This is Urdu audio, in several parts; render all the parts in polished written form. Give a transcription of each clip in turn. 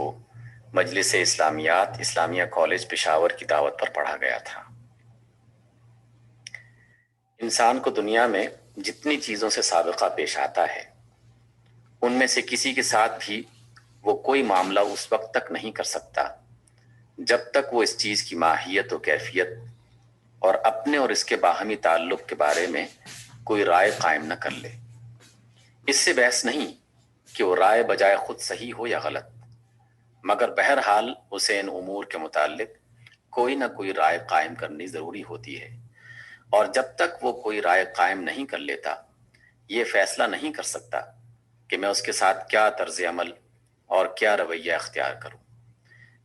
کو مجلس اسلامیات اسلامیہ کالج پشاور کی دعوت پر پڑھا گیا تھا۔ انسان کو دنیا میں جتنی چیزوں سے سابقہ پیش آتا ہے ان میں سے کسی کے ساتھ بھی وہ کوئی معاملہ اس وقت تک نہیں کر سکتا جب تک وہ اس چیز کی ماہیت و کیفیت اور اپنے اور اس کے باہمی تعلق کے بارے میں کوئی رائے قائم نہ کر لے۔ اس سے بحث نہیں کہ وہ رائے بجائے خود صحیح ہو یا غلط، مگر بہرحال اسے ان امور کے متعلق کوئی نہ کوئی رائے قائم کرنی ضروری ہوتی ہے، اور جب تک وہ کوئی رائے قائم نہیں کر لیتا یہ فیصلہ نہیں کر سکتا کہ میں اس کے ساتھ کیا طرز عمل اور کیا رویہ اختیار کروں۔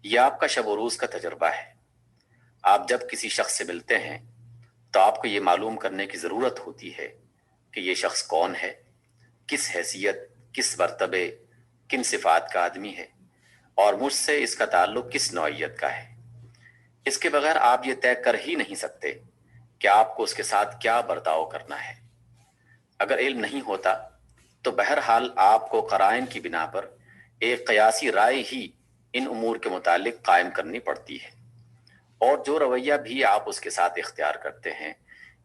یہ آپ کا شب و روز کا تجربہ ہے۔ آپ جب کسی شخص سے ملتے ہیں تو آپ کو یہ معلوم کرنے کی ضرورت ہوتی ہے کہ یہ شخص کون ہے، کس حیثیت، کس مرتبے، کن صفات کا آدمی ہے، اور مجھ سے اس کا تعلق کس نوعیت کا ہے۔ اس کے بغیر آپ یہ طے کر ہی نہیں سکتے کہ آپ کو اس کے ساتھ کیا برتاؤ کرنا ہے۔ اگر علم نہیں ہوتا تو بہرحال آپ کو قرائن کی بنا پر ایک قیاسی رائے ہی ان امور کے متعلق قائم کرنی پڑتی ہے، اور جو رویہ بھی آپ اس کے ساتھ اختیار کرتے ہیں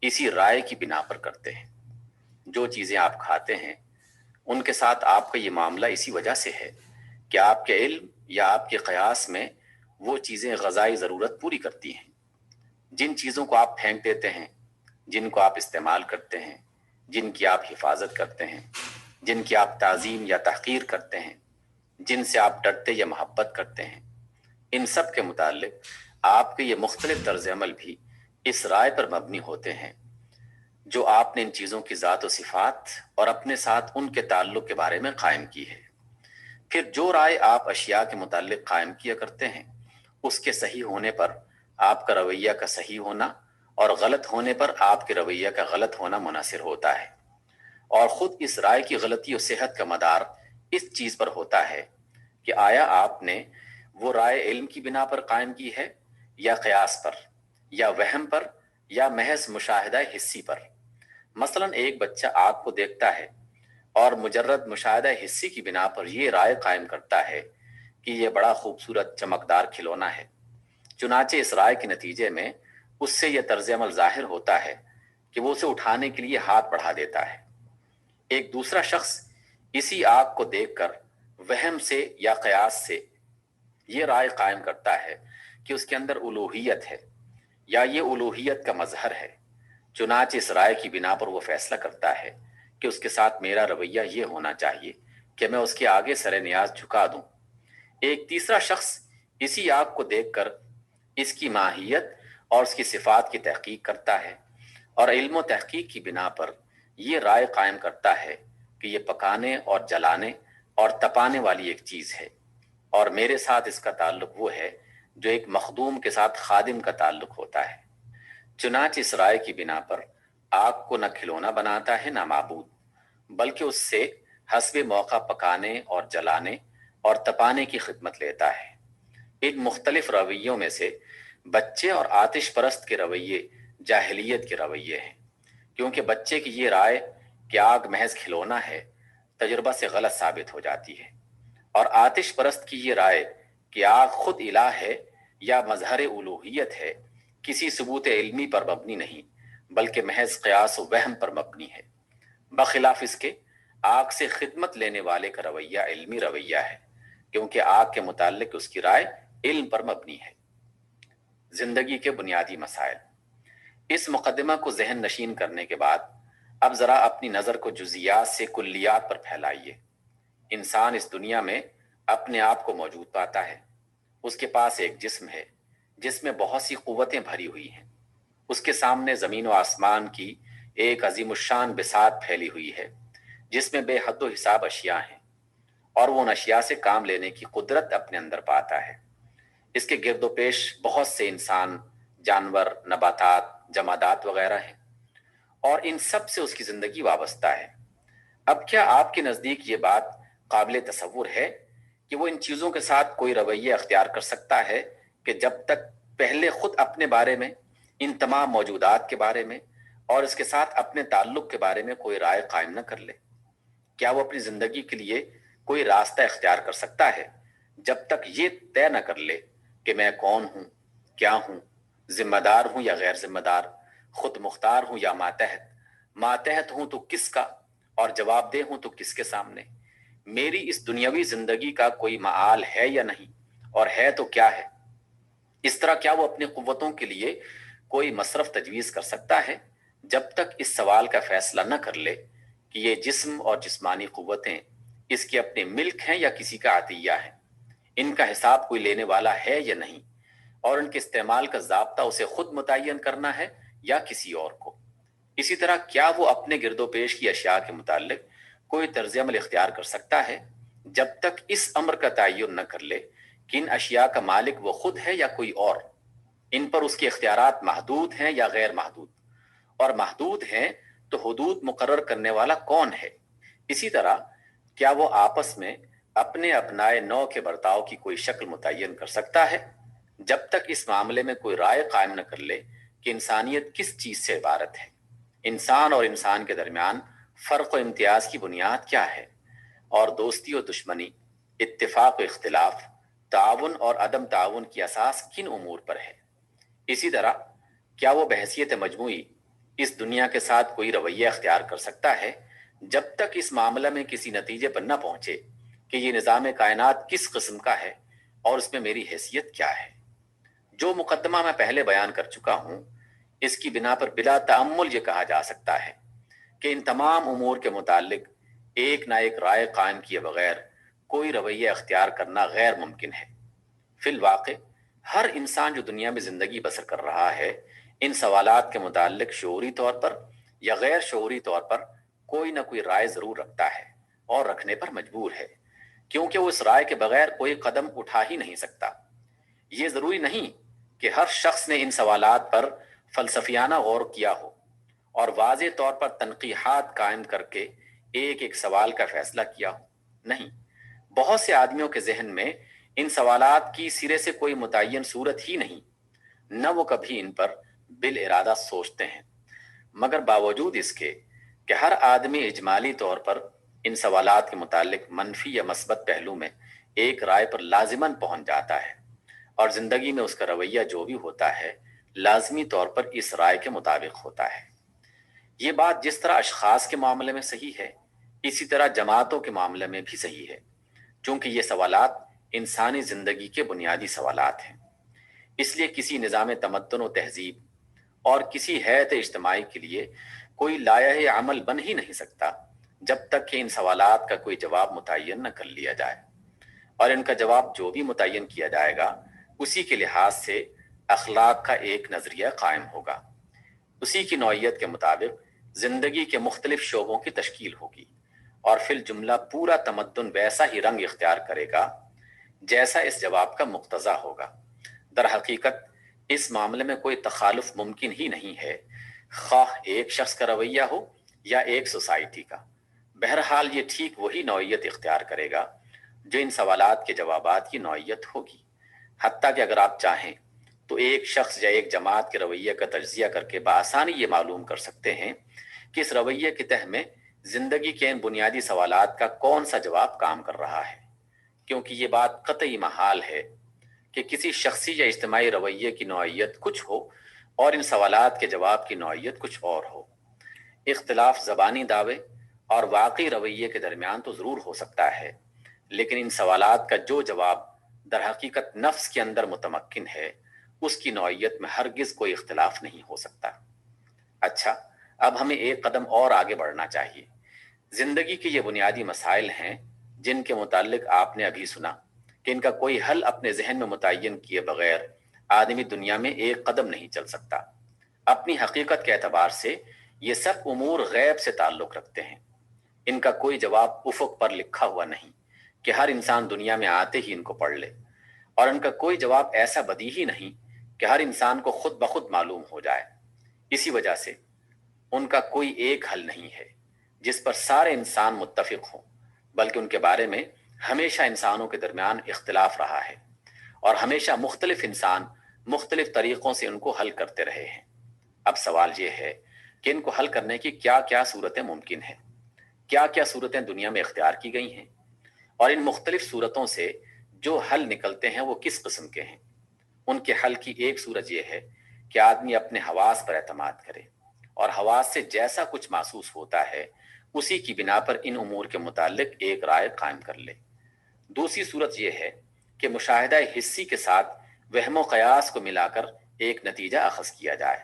اسی رائے کی بنا پر کرتے ہیں۔ جو چیزیں آپ کھاتے ہیں ان کے ساتھ آپ کا یہ معاملہ اسی وجہ سے ہے کہ آپ کے علم یا آپ کے قیاس میں وہ چیزیں غذائی ضرورت پوری کرتی ہیں۔ جن چیزوں کو آپ پھینک دیتے ہیں، جن کو آپ استعمال کرتے ہیں، جن کی آپ حفاظت کرتے ہیں، جن کی آپ تعظیم یا تحقیر کرتے ہیں، جن سے آپ ڈرتے یا محبت کرتے ہیں، ان سب کے متعلق آپ کے یہ مختلف طرز عمل بھی اس رائے پر مبنی ہوتے ہیں جو آپ نے ان چیزوں کی ذات و صفات اور اپنے ساتھ ان کے تعلق کے بارے میں قائم کی ہے۔ پھر جو رائے آپ اشیاء کے متعلق قائم کیا کرتے ہیں اس کے صحیح ہونے پر آپ کا رویہ کا صحیح ہونا اور غلط ہونے پر آپ کے رویہ کا غلط ہونا منحصر ہوتا ہے، اور خود اس رائے کی غلطی و صحت کا مدار اس چیز پر ہوتا ہے کہ آیا آپ نے وہ رائے علم کی بنا پر قائم کی ہے یا قیاس پر یا وہم پر یا محض مشاہدہ حسی پر۔ مثلا ایک بچہ آگ کو دیکھتا ہے اور مجرد مشاہدہ حسی کی بنا پر یہ رائے قائم کرتا ہے کہ یہ بڑا خوبصورت چمکدار کھلونا ہے، چنانچہ اس رائے کے نتیجے میں اس سے یہ طرز عمل ظاہر ہوتا ہے کہ وہ اسے اٹھانے کے لیے ہاتھ بڑھا دیتا ہے۔ ایک دوسرا شخص اسی آگ کو دیکھ کر وہم سے یا قیاس سے یہ رائے قائم کرتا ہے کہ اس کے اندر الوہیت ہے یا یہ الوہیت کا مظہر ہے، چنانچہ اس رائے کی بنا پر وہ فیصلہ کرتا ہے کہ اس کے ساتھ میرا رویہ یہ ہونا چاہیے کہ میں اس کے آگے سر نیاز جھکا دوں۔ ایک تیسرا شخص اسی آگ کو دیکھ کر اس کی ماہیت اور اس کی صفات کی تحقیق کرتا ہے اور علم و تحقیق کی بنا پر یہ رائے قائم کرتا ہے کہ یہ پکانے اور جلانے اور تپانے والی ایک چیز ہے، اور میرے ساتھ اس کا تعلق وہ ہے جو ایک مخدوم کے ساتھ خادم کا تعلق ہوتا ہے۔ چنانچہ اس رائے کی بنا پر آگ کو نہ کھلونا بناتا ہے نہ معبود، بلکہ اس سے حسب موقع پکانے اور جلانے اور تپانے کی خدمت لیتا ہے۔ ان مختلف رویوں میں سے بچے اور آتش پرست کے رویے جاہلیت کے رویے ہیں، کیونکہ بچے کی یہ رائے کہ آگ محض کھلونا ہے تجربہ سے غلط ثابت ہو جاتی ہے، اور آتش پرست کی یہ رائے کہ آگ خود الہ ہے یا مظہر الوہیت ہے کسی ثبوت علمی پر مبنی نہیں بلکہ محض قیاس و وہم پر مبنی ہے، بخلاف اس کے آگ سے خدمت لینے والے کا رویہ علمی رویہ ہے، کیونکہ آگ کے متعلق اس کی رائے علم پر مبنی ہے۔ زندگی کے بنیادی مسائل۔ اس مقدمہ کو ذہن نشین کرنے کے بعد اب ذرا اپنی نظر کو جزیات سے کلیات پر پھیلائیے۔ انسان اس دنیا میں اپنے آپ کو موجود پاتا ہے۔ اس کے پاس ایک جسم ہے جس میں بہت سی قوتیں بھری ہوئی ہیں۔ اس کے سامنے زمین و آسمان کی ایک عظیم الشان بساط پھیلی ہوئی ہے جس میں بے حد و حساب اشیاء ہیں، اور وہ ان اشیاء سے کام لینے کی قدرت اپنے اندر پاتا ہے۔ اس کے گرد و پیش بہت سے انسان، جانور، نباتات، جمادات وغیرہ ہیں، اور ان سب سے اس کی زندگی وابستہ ہے۔ اب کیا آپ کے نزدیک یہ بات قابل تصور ہے کہ وہ ان چیزوں کے ساتھ کوئی رویہ اختیار کر سکتا ہے کہ جب تک پہلے خود اپنے بارے میں، ان تمام موجودات کے بارے میں اور اس کے ساتھ اپنے تعلق کے بارے میں کوئی رائے قائم نہ کر لے؟ کیا وہ اپنی زندگی کے لیے کوئی راستہ اختیار کر سکتا ہے جب تک یہ طے نہ کر لے کہ میں کون ہوں، کیا ہوں، ذمہ دار ہوں یا غیر ذمہ دار، خود مختار ہوں یا ماتحت، ماتحت ہوں تو کس کا اور جواب دہ ہوں تو کس کے سامنے، میری اس دنیاوی زندگی کا کوئی معال ہے یا نہیں، اور ہے تو کیا ہے۔ اس طرح کیا وہ اپنی قوتوں کے لیے کوئی مصرف تجویز کر سکتا ہے؟ جب تک اس سوال کا فیصلہ نہ کر لے کہ یہ جسم اور جسمانی قوتیں اس کے اپنے ملک ہیں یا کسی کا عطیہ ہے، ان کا حساب کوئی لینے والا ہے یا نہیں، اور ان کے استعمال کا ضابطہ اسے خود متعین کرنا ہے یا کسی اور کو۔ اسی طرح کیا وہ اپنے گرد و پیش کی اشیاء کے متعلق کوئی طرز عمل اختیار کر سکتا ہے جب تک اس امر کا تعین نہ کر لے کہ ان اشیاء کا مالک وہ خود ہے یا کوئی اور، ان پر اس کے اختیارات محدود ہیں یا غیر محدود، اور محدود ہیں تو حدود مقرر کرنے والا کون ہے۔ اسی طرح کیا وہ آپس میں اپنے اپنائے نوع کے برتاؤ کی کوئی شکل متعین کر سکتا ہے جب تک اس معاملے میں کوئی رائے قائم نہ کر لے کہ انسانیت کس چیز سے عبارت ہے، انسان اور انسان کے درمیان فرق و امتیاز کی بنیاد کیا ہے، اور دوستی و دشمنی، اتفاق و اختلاف، تعاون اور عدم تعاون کی اساس کن امور پر ہے۔ اسی طرح کیا وہ بحیثیت مجموعی اس دنیا کے ساتھ کوئی رویہ اختیار کر سکتا ہے جب تک اس معاملہ میں کسی نتیجے پر نہ پہنچے کہ یہ نظام کائنات کس قسم کا ہے اور اس میں میری حیثیت کیا ہے۔ جو مقدمہ میں پہلے بیان کر چکا ہوں، اس کی بنا پر بلا تأمل یہ کہا جا سکتا ہے کہ ان تمام امور کے متعلق ایک نہ ایک رائے قائم کیے بغیر کوئی رویہ اختیار کرنا غیر ممکن ہے۔ فی الواقع ہر انسان جو دنیا میں زندگی بسر کر رہا ہے، ان سوالات کے متعلق شعوری طور پر یا غیر شعوری طور پر کوئی نہ کوئی رائے ضرور رکھتا ہے اور رکھنے پر مجبور ہے، کیونکہ وہ اس رائے کے بغیر کوئی قدم اٹھا ہی نہیں سکتا۔ یہ ضروری نہیں کہ ہر شخص نے ان سوالات پر فلسفیانہ غور کیا ہو اور واضح طور پر تنقیحات قائم کر کے ایک ایک سوال کا فیصلہ کیا ہو۔ نہیں، بہت سے آدمیوں کے ذہن میں ان سوالات کی سرے سے کوئی متعین صورت ہی نہیں، نہ وہ کبھی ان پر بالارادہ سوچتے ہیں، مگر باوجود اس کے کہ ہر آدمی اجمالی طور پر ان سوالات کے متعلق منفی یا مثبت پہلو میں ایک رائے پر لازماً پہنچ جاتا ہے، اور زندگی میں اس کا رویہ جو بھی ہوتا ہے لازمی طور پر اس رائے کے مطابق ہوتا ہے۔ یہ بات جس طرح اشخاص کے معاملے میں صحیح ہے، اسی طرح جماعتوں کے معاملے میں بھی صحیح ہے، چونکہ یہ سوالات انسانی زندگی کے بنیادی سوالات ہیں۔ اس لیے کسی نظام تمدن و تہذیب اور کسی ہیئت اجتماعی کے لیے کوئی لائحہ عمل بن ہی نہیں سکتا جب تک کہ ان سوالات کا کوئی جواب متعین نہ کر لیا جائے، اور ان کا جواب جو بھی متعین کیا جائے گا اسی کے لحاظ سے اخلاق کا ایک نظریہ قائم ہوگا، اسی کی نوعیت کے مطابق زندگی کے مختلف شعبوں کی تشکیل ہوگی، اور فی الجملہ پورا تمدن ویسا ہی رنگ اختیار کرے گا جیسا اس جواب کا مقتضا ہوگا۔ در حقیقت اس معاملے میں کوئی تخالف ممکن ہی نہیں ہے، خواہ ایک شخص کا رویہ ہو یا ایک سوسائٹی کا۔ بہرحال یہ ٹھیک وہی نوعیت اختیار کرے گا جو ان سوالات کے جوابات کی نوعیت ہوگی، حتیٰ کہ اگر آپ چاہیں تو ایک شخص یا ایک جماعت کے رویے کا تجزیہ کر کے بآسانی یہ معلوم کر سکتے ہیں کہ اس رویے کے تہ میں زندگی کے ان بنیادی سوالات کا کون سا جواب کام کر رہا ہے، کیونکہ یہ بات قطعی محال ہے کہ کسی شخصی یا اجتماعی رویے کی نوعیت کچھ ہو اور ان سوالات کے جواب کی نوعیت کچھ اور ہو۔ اختلاف زبانی دعوے اور واقعی رویے کے درمیان تو ضرور ہو سکتا ہے، لیکن ان سوالات کا جو جواب در حقیقت نفس کے اندر متمکن ہے، اس کی نوعیت میں ہرگز کوئی اختلاف نہیں ہو سکتا۔ اچھا، اب ہمیں ایک قدم اور آگے بڑھنا چاہیے۔ زندگی کے یہ بنیادی مسائل ہیں جن کے متعلق آپ نے ابھی سنا کہ ان کا کوئی حل اپنے ذہن میں متعین کیے بغیر آدمی دنیا میں ایک قدم نہیں چل سکتا۔ اپنی حقیقت کے اعتبار سے یہ سب امور غیب سے تعلق رکھتے ہیں، ان کا کوئی جواب افق پر لکھا ہوا نہیں کہ ہر انسان دنیا میں آتے ہی ان کو پڑھ لے، اور ان کا کوئی جواب ایسا بدیہی نہیں کہ ہر انسان کو خود بخود معلوم ہو جائے۔ اسی وجہ سے ان کا کوئی ایک حل نہیں ہے جس پر سارے انسان متفق ہوں، بلکہ ان کے بارے میں ہمیشہ انسانوں کے درمیان اختلاف رہا ہے، اور ہمیشہ مختلف انسان مختلف طریقوں سے ان کو حل کرتے رہے ہیں۔ اب سوال یہ ہے کہ ان کو حل کرنے کی کیا کیا صورتیں ممکن ہیں، کیا کیا صورتیں دنیا میں اختیار کی گئی ہیں، اور ان مختلف صورتوں سے جو حل نکلتے ہیں وہ کس قسم کے ہیں؟ ان کے حل کی ایک صورت یہ ہے کہ آدمی اپنے حواس پر اعتماد کرے اور حواس سے جیسا کچھ محسوس ہوتا ہے اسی کی بنا پر ان امور کے متعلق ایک رائے قائم کر لے۔ دوسری صورت یہ ہے کہ مشاہدہ حسی کے ساتھ وہم و قیاس کو ملا کر ایک نتیجہ اخذ کیا جائے۔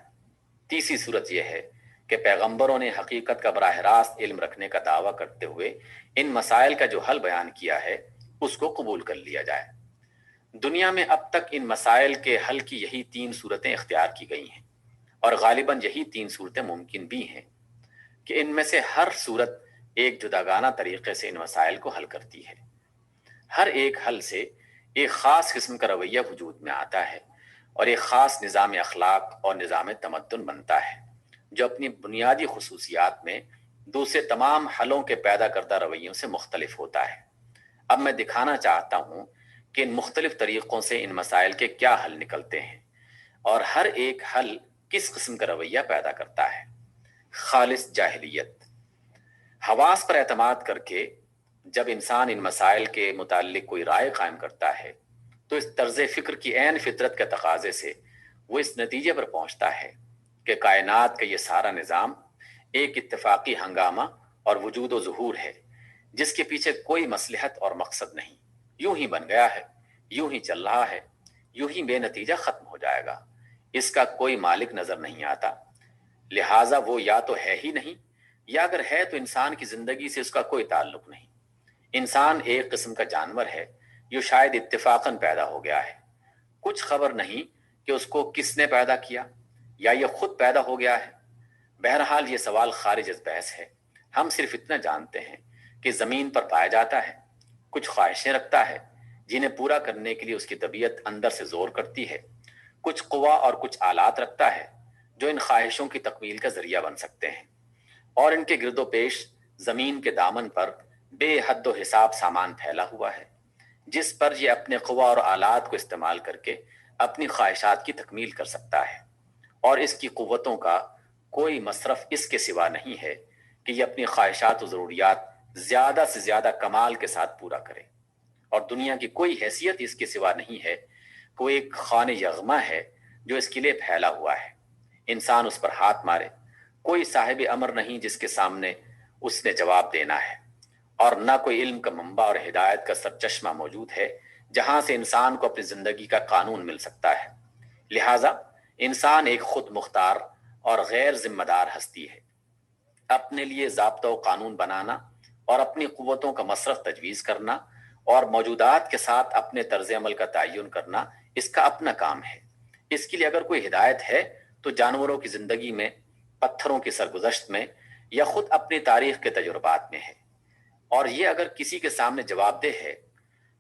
تیسری صورت یہ ہے کہ پیغمبروں نے حقیقت کا براہ راست علم رکھنے کا دعویٰ کرتے ہوئے ان مسائل کا جو حل بیان کیا ہے اس کو قبول کر لیا جائے۔ دنیا میں اب تک ان مسائل کے حل کی یہی 3 صورتیں اختیار کی گئی ہیں، اور غالباً یہی 3 صورتیں ممکن بھی ہیں کہ ان میں سے ہر صورت ایک جداگانہ طریقے سے ان مسائل کو حل کرتی ہے۔ ہر ایک حل سے ایک خاص قسم کا رویہ وجود میں آتا ہے اور ایک خاص نظام اخلاق اور نظام تمدن بنتا ہے جو اپنی بنیادی خصوصیات میں دوسرے تمام حلوں کے پیدا کردہ رویوں سے مختلف ہوتا ہے۔ اب میں دکھانا چاہتا ہوں کہ ان مختلف طریقوں سے ان مسائل کے کیا حل نکلتے ہیں اور ہر ایک حل کس قسم کا رویہ پیدا کرتا ہے۔ خالص جاہلیت۔ حواس پر اعتماد کر کے جب انسان ان مسائل کے متعلق کوئی رائے قائم کرتا ہے تو اس طرز فکر کی عین فطرت کے تقاضے سے وہ اس نتیجے پر پہنچتا ہے کہ کائنات کا یہ سارا نظام ایک اتفاقی ہنگامہ اور وجود و ظہور ہے جس کے پیچھے کوئی مصلحت اور مقصد نہیں، یوں ہی بن گیا ہے، یوں ہی چل رہا ہے، یوں ہی بے نتیجہ ختم ہو جائے گا، اس کا کوئی مالک نظر نہیں آتا، لہٰذا وہ یا تو ہے ہی نہیں، یا اگر ہے تو انسان کی زندگی سے اس کا کوئی تعلق نہیں۔ انسان ایک قسم کا جانور ہے جو شاید اتفاقاً پیدا ہو گیا ہے، کچھ خبر نہیں کہ اس کو کس نے پیدا کیا یا یہ خود پیدا ہو گیا ہے۔ بہرحال یہ سوال خارج از بحث ہے، ہم صرف اتنا جانتے ہیں کہ زمین پر پایا جاتا ہے، کچھ خواہشیں رکھتا ہے جنہیں پورا کرنے کے لیے اس کی طبیعت اندر سے زور کرتی ہے، کچھ قوا اور کچھ آلات رکھتا ہے جو ان خواہشوں کی تکمیل کا ذریعہ بن سکتے ہیں، اور ان کے گرد و پیش زمین کے دامن پر بے حد و حساب سامان پھیلا ہوا ہے جس پر یہ اپنے قوا اور آلات کو استعمال کر کے اپنی خواہشات کی تکمیل کر سکتا ہے، اور اس کی قوتوں کا کوئی مصرف اس کے سوا نہیں ہے کہ یہ اپنی خواہشات و ضروریات زیادہ سے زیادہ کمال کے ساتھ پورا کرے، اور دنیا کی کوئی حیثیت اس کے سوا نہیں ہے کہ وہ ایک خانہ یغما ہے جو اس کے لیے پھیلا ہوا ہے، انسان اس پر ہاتھ مارے، کوئی صاحب امر نہیں جس کے سامنے اس نے جواب دینا ہے، اور نہ کوئی علم کا منبع اور ہدایت کا سرچشمہ موجود ہے جہاں سے انسان کو اپنی زندگی کا قانون مل سکتا ہے۔ لہٰذا انسان ایک خود مختار اور غیر ذمہ دار ہستی ہے، اپنے لیے ضابطہ و قانون بنانا اور اپنی قوتوں کا مصرف تجویز کرنا اور موجودات کے ساتھ اپنے طرز عمل کا تعین کرنا اس کا اپنا کام ہے۔ اس کے لیے اگر کوئی ہدایت ہے تو جانوروں کی زندگی میں، پتھروں کی سرگزشت میں، یا خود اپنی تاریخ کے تجربات میں ہے، اور یہ اگر کسی کے سامنے جواب دہ ہے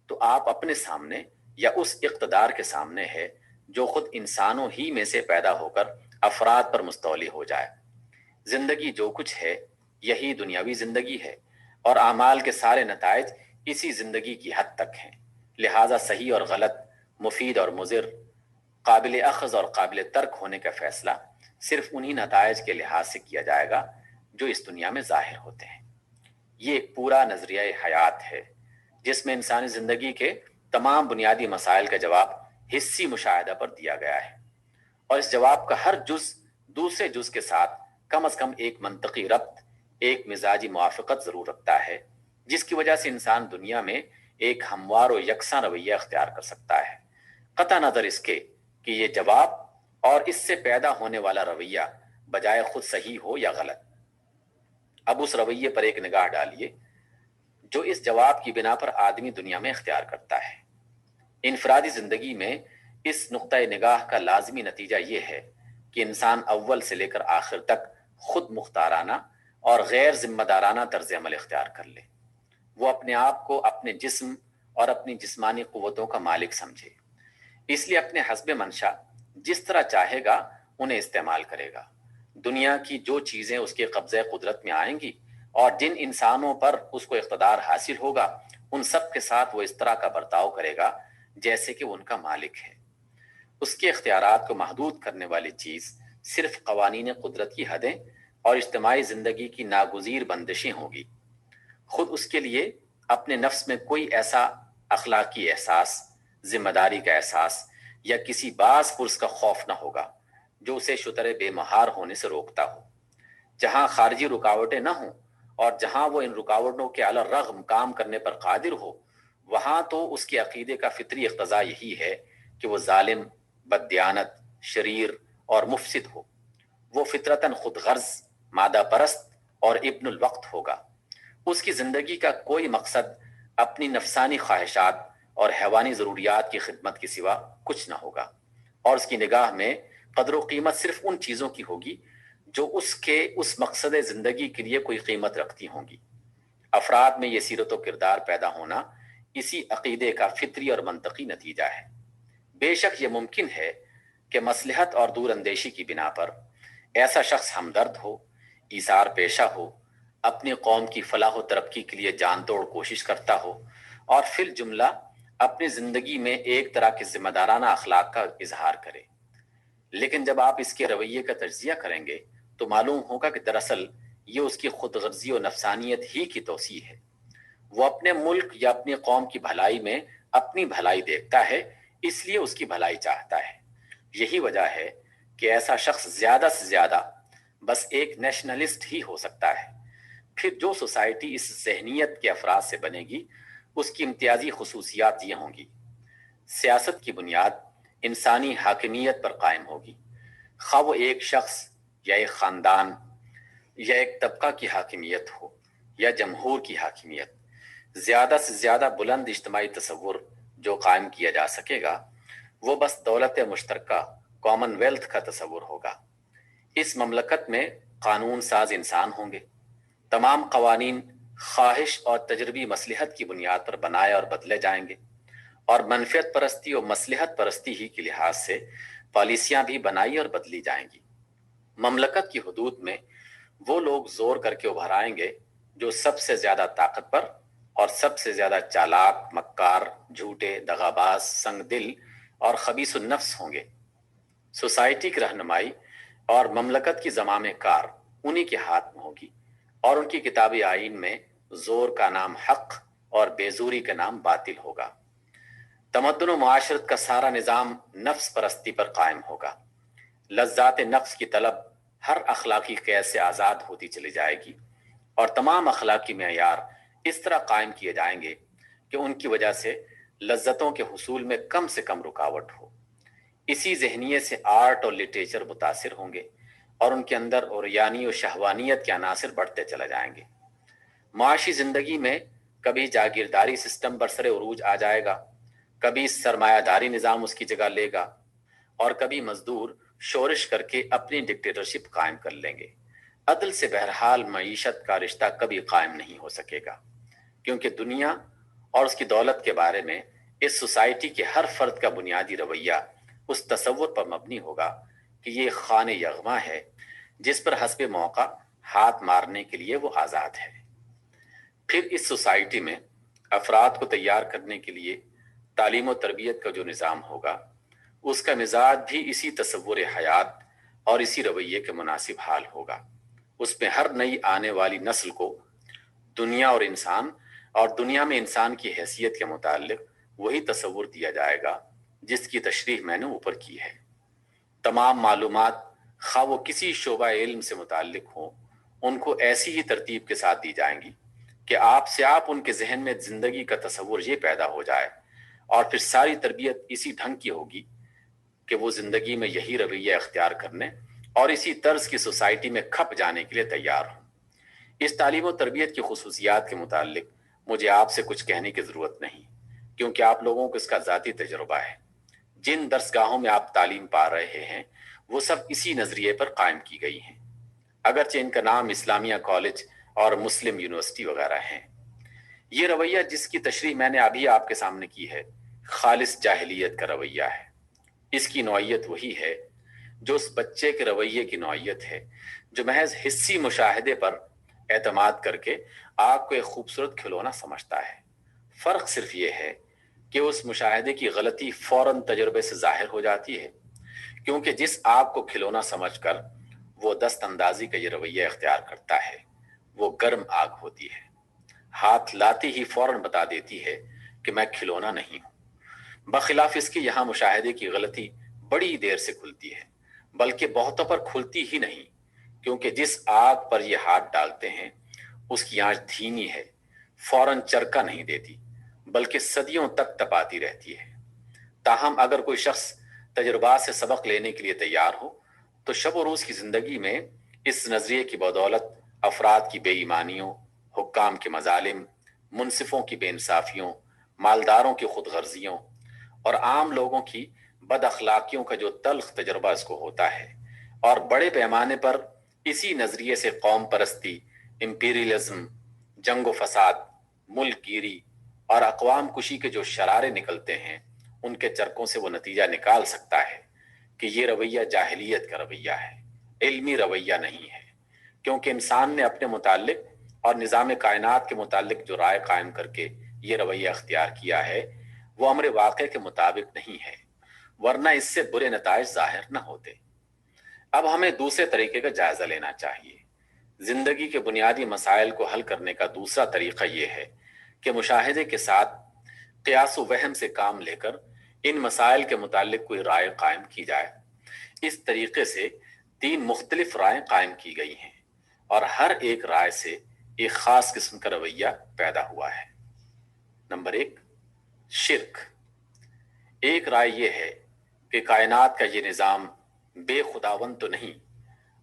تو آپ اپنے سامنے یا اس اقتدار کے سامنے ہے جو خود انسانوں ہی میں سے پیدا ہو کر افراد پر مستولی ہو جائے۔ زندگی جو کچھ ہے یہی دنیاوی زندگی ہے، اور اعمال کے سارے نتائج اسی زندگی کی حد تک ہیں، لہٰذا صحیح اور غلط، مفید اور مضر، قابل اخذ اور قابل ترک ہونے کا فیصلہ صرف انہی نتائج کے لحاظ سے کیا جائے گا جو اس دنیا میں ظاہر ہوتے ہیں۔ یہ ایک پورا نظریہ حیات ہے جس میں انسانی زندگی کے تمام بنیادی مسائل کا جواب حسی مشاہدہ پر دیا گیا ہے، اور اس جواب کا ہر جز دوسرے جز کے ساتھ کم از کم ایک منطقی ربط، ایک مزاجی موافقت ضرور رکھتا ہے، جس کی وجہ سے انسان دنیا میں ایک ہموار و یکساں رویہ اختیار کر سکتا ہے، قطع نظر اس کے کہ یہ جواب اور اس سے پیدا ہونے والا رویہ بجائے خود صحیح ہو یا غلط۔ اب اس رویے پر ایک نگاہ ڈالیے جو اس جواب کی بنا پر آدمی دنیا میں اختیار کرتا ہے۔ انفرادی زندگی میں اس نقطۂ نگاہ کا لازمی نتیجہ یہ ہے کہ انسان اول سے لے کر آخر تک خود مختارانہ اور غیر ذمہ دارانہ طرز عمل اختیار کر لے، وہ اپنے آپ کو اپنے جسم اور اپنی جسمانی قوتوں کا مالک سمجھے، اس لیے اپنے حسب منشا جس طرح چاہے گا انہیں استعمال کرے گا۔ دنیا کی جو چیزیں اس کے قبضے قدرت میں آئیں گی اور جن انسانوں پر اس کو اقتدار حاصل ہوگا ان سب کے ساتھ وہ اس طرح کا برتاؤ کرے گا جیسے کہ وہ ان کا مالک ہے۔ اس کے اختیارات کو محدود کرنے والی چیز صرف قوانین قدرت کی حدیں اور اجتماعی زندگی کی ناگزیر بندشیں ہوں گی۔ خود اس کے لیے اپنے نفس میں کوئی ایسا اخلاقی احساس، ذمہ داری کا احساس یا کسی باز پرس کا خوف نہ ہوگا جو اسے شتر بے مہار ہونے سے روکتا ہو۔ جہاں خارجی رکاوٹیں نہ ہوں اور جہاں وہ ان رکاوٹوں کے علی الرغم کام کرنے پر قادر ہو، وہاں تو اس کے عقیدے کا فطری اقتضا یہی ہے کہ وہ ظالم، بددیانت، شریر اور مفسد ہو۔ وہ فطرتاً خود غرض، مادہ پرست اور ابن الوقت ہوگا۔ اس کی زندگی کا کوئی مقصد اپنی نفسانی خواہشات اور حیوانی ضروریات کی خدمت کے سوا کچھ نہ ہوگا، اور اس کی نگاہ میں قدر و قیمت صرف ان چیزوں کی ہوگی جو اس کے اس مقصد زندگی کے لیے کوئی قیمت رکھتی ہوں گی۔ افراد میں یہ سیرت و کردار پیدا ہونا اسی عقیدے کا فطری اور منطقی نتیجہ ہے۔ بے شک یہ ممکن ہے کہ مصلحت اور دور اندیشی کی بنا پر ایسا شخص ہمدرد ہو، ایثار پیشہ ہو، اپنی قوم کی فلاح و ترقی کے لیے جان توڑ کوشش کرتا ہو، اور فی الجملہ اپنی زندگی میں ایک طرح کے ذمہ دارانہ اخلاق کا اظہار کرے۔ لیکن جب آپ اس کے رویے کا تجزیہ کریں گے تو معلوم ہوگا کہ دراصل یہ اس کی خود غرضی و نفسانیت ہی کی توسیع ہے۔ وہ اپنے ملک یا اپنی قوم کی بھلائی میں اپنی بھلائی دیکھتا ہے، اس لیے اس کی بھلائی چاہتا ہے۔ یہی وجہ ہے کہ ایسا شخص زیادہ سے زیادہ بس ایک نیشنلسٹ ہی ہو سکتا ہے۔ پھر جو سوسائٹی اس ذہنیت کے افراد سے بنے گی، اس کی امتیازی خصوصیات یہ ہوں گی: سیاست کی بنیاد انسانی حاکمیت پر قائم ہوگی، خواہ وہ ایک شخص یا ایک خاندان یا ایک طبقہ کی حاکمیت ہو یا جمہور کی حاکمیت۔ زیادہ سے زیادہ بلند اجتماعی تصور جو قائم کیا جا سکے گا وہ بس دولت مشترکہ، کامن ویلتھ کا تصور ہوگا۔ اس مملکت میں قانون ساز انسان ہوں گے۔ تمام قوانین خواہش اور تجربی مصلحت کی بنیاد پر بنائے اور بدلے جائیں گے، اور منفعت پرستی اور مصلحت پرستی ہی کے لحاظ سے پالیسیاں بھی بنائی اور بدلی جائیں گی۔ مملکت کی حدود میں وہ لوگ زور کر کے ابھر آئیں گے جو سب سے زیادہ طاقتور اور سب سے زیادہ چالاک، مکار، جھوٹے، دغاباز، سنگ دل اور خبیث النفس ہوں گے۔ سوسائٹی کی رہنمائی اور مملکت کی زمام کار انہی کے ہاتھ میں ہوگی، اور ان کی کتاب آئین میں زور کا نام حق اور بیزوری کا نام باطل ہوگا۔ تمدن و معاشرت کا سارا نظام نفس پرستی پر قائم ہوگا۔ لذات نفس کی طلب ہر اخلاقی قید سے آزاد ہوتی چلی جائے گی، اور تمام اخلاقی معیار اس طرح قائم کیے جائیں گے کہ ان کی وجہ سے لذتوں کے حصول میں کم سے کم رکاوٹ ہو۔ اسی ذہنیت سے آرٹ اور لٹریچر متاثر ہوں گے، اور ان کے اندر اوریانی و شہوانیت کے عناصر بڑھتے چلے جائیں گے۔ معاشی زندگی میں کبھی جاگیرداری سسٹم برسر عروج آ جائے گا، کبھی سرمایہ داری نظام اس کی جگہ لے گا، اور کبھی مزدور شورش کر کے اپنی ڈکٹیٹرشپ قائم کر لیں گے۔ عدل سے بہرحال معیشت کا رشتہ کبھی قائم نہیں ہو سکے گا، کیونکہ دنیا اور اس کی دولت کے بارے میں اس سوسائٹی کے ہر فرد کا بنیادی رویہ اس تصور پر مبنی ہوگا کہ یہ خانہ یغما ہے جس پر حسب موقع ہاتھ مارنے کے لیے وہ آزاد ہے۔ پھر اس سوسائٹی میں افراد کو تیار کرنے کے لیے تعلیم و تربیت کا جو نظام ہوگا، اس کا مزاج بھی اسی تصور حیات اور اسی رویے کے مناسب حال ہوگا۔ اس میں ہر نئی آنے والی نسل کو دنیا اور انسان اور دنیا میں انسان کی حیثیت کے متعلق وہی تصور دیا جائے گا جس کی تشریح میں نے اوپر کی ہے۔ تمام معلومات خواہ وہ کسی شعبہ علم سے متعلق ہوں، ان کو ایسی ہی ترتیب کے ساتھ دی جائیں گی کہ آپ ان کے ذہن میں زندگی کا تصور یہ پیدا ہو جائے، اور پھر ساری تربیت اسی ڈھنگ کی ہوگی کہ وہ زندگی میں یہی رویہ اختیار کرنے اور اسی طرز کی سوسائٹی میں کھپ جانے کے لیے تیار ہوں۔ اس تعلیم و تربیت کی خصوصیات کے متعلق مجھے آپ سے کچھ کہنے کی ضرورت نہیں، کیونکہ آپ لوگوں کو اس کا ذاتی تجربہ ہے۔ جن درسگاہوں میں آپ تعلیم پا رہے ہیں وہ سب اسی نظریے پر قائم کی گئی ہیں، اگرچہ ان کا نام اسلامیہ کالج اور مسلم یونیورسٹی وغیرہ ہیں۔ یہ رویہ جس کی تشریح میں نے ابھی آپ کے سامنے کی ہے، خالص جاہلیت کا رویہ ہے۔ اس کی نوعیت وہی ہے جو اس بچے کے رویے کی نوعیت ہے جو محض حسی مشاہدے پر اعتماد کر کے آگ کو ایک خوبصورت کھلونا سمجھتا ہے۔ فرق صرف یہ ہے کہ اس مشاہدے کی غلطی فوراً تجربے سے ظاہر ہو جاتی ہے، کیونکہ جس آگ کو کھلونا سمجھ کر وہ دست اندازی کا یہ رویہ اختیار کرتا ہے وہ گرم آگ ہوتی ہے، ہاتھ لاتے ہی فوراً بتا دیتی ہے کہ میں کھلونا نہیں ہوں۔ بخلاف اس کی یہاں مشاہدے کی غلطی بڑی دیر سے کھلتی ہے، بلکہ بہتوں پر کھلتی ہی نہیں، کیونکہ جس آگ پر یہ ہاتھ ڈالتے ہیں اس کی آنچ دھیمی ہے، فوراً چرکا نہیں دیتی، بلکہ صدیوں تک تپاتی رہتی ہے۔ تاہم اگر کوئی شخص تجربات سے سبق لینے کے لیے تیار ہو تو شب و روز کی زندگی میں اس نظریے کی بدولت افراد کی بے ایمانیوں، حکام کے مظالم، منصفوں کی بے انصافیوں، مالداروں کی خود غرضیوں اور عام لوگوں کی بد اخلاقیوں کا جو تلخ تجربہ اس کو ہوتا ہے، اور بڑے پیمانے پر اسی نظریے سے قوم پرستی، امپیریلزم، جنگ و فساد، ملک گیری اور اقوام کشی کے جو شرارے نکلتے ہیں، ان کے چرکوں سے وہ نتیجہ نکال سکتا ہے کہ یہ رویہ جاہلیت کا رویہ ہے، علمی رویہ نہیں ہے، کیونکہ انسان نے اپنے متعلق اور نظام کائنات کے متعلق جو رائے قائم کر کے یہ رویہ اختیار کیا ہے وہ امر واقع کے مطابق نہیں ہے، ورنہ اس سے برے نتائج ظاہر نہ ہوتے۔ اب ہمیں دوسرے طریقے کا جائزہ لینا چاہیے۔ زندگی کے بنیادی مسائل کو حل کرنے کا دوسرا طریقہ یہ ہے کہ مشاہدے کے ساتھ قیاس و وہم سے کام لے کر ان مسائل کے متعلق کوئی رائے قائم کی جائے۔ اس طریقے سے 3 مختلف رائے قائم کی گئی ہیں اور ہر ایک رائے سے ایک خاص قسم کا رویہ پیدا ہوا ہے۔ نمبر 1، شرک۔ ایک رائے یہ ہے کہ کائنات کا یہ نظام بے خداوند تو نہیں،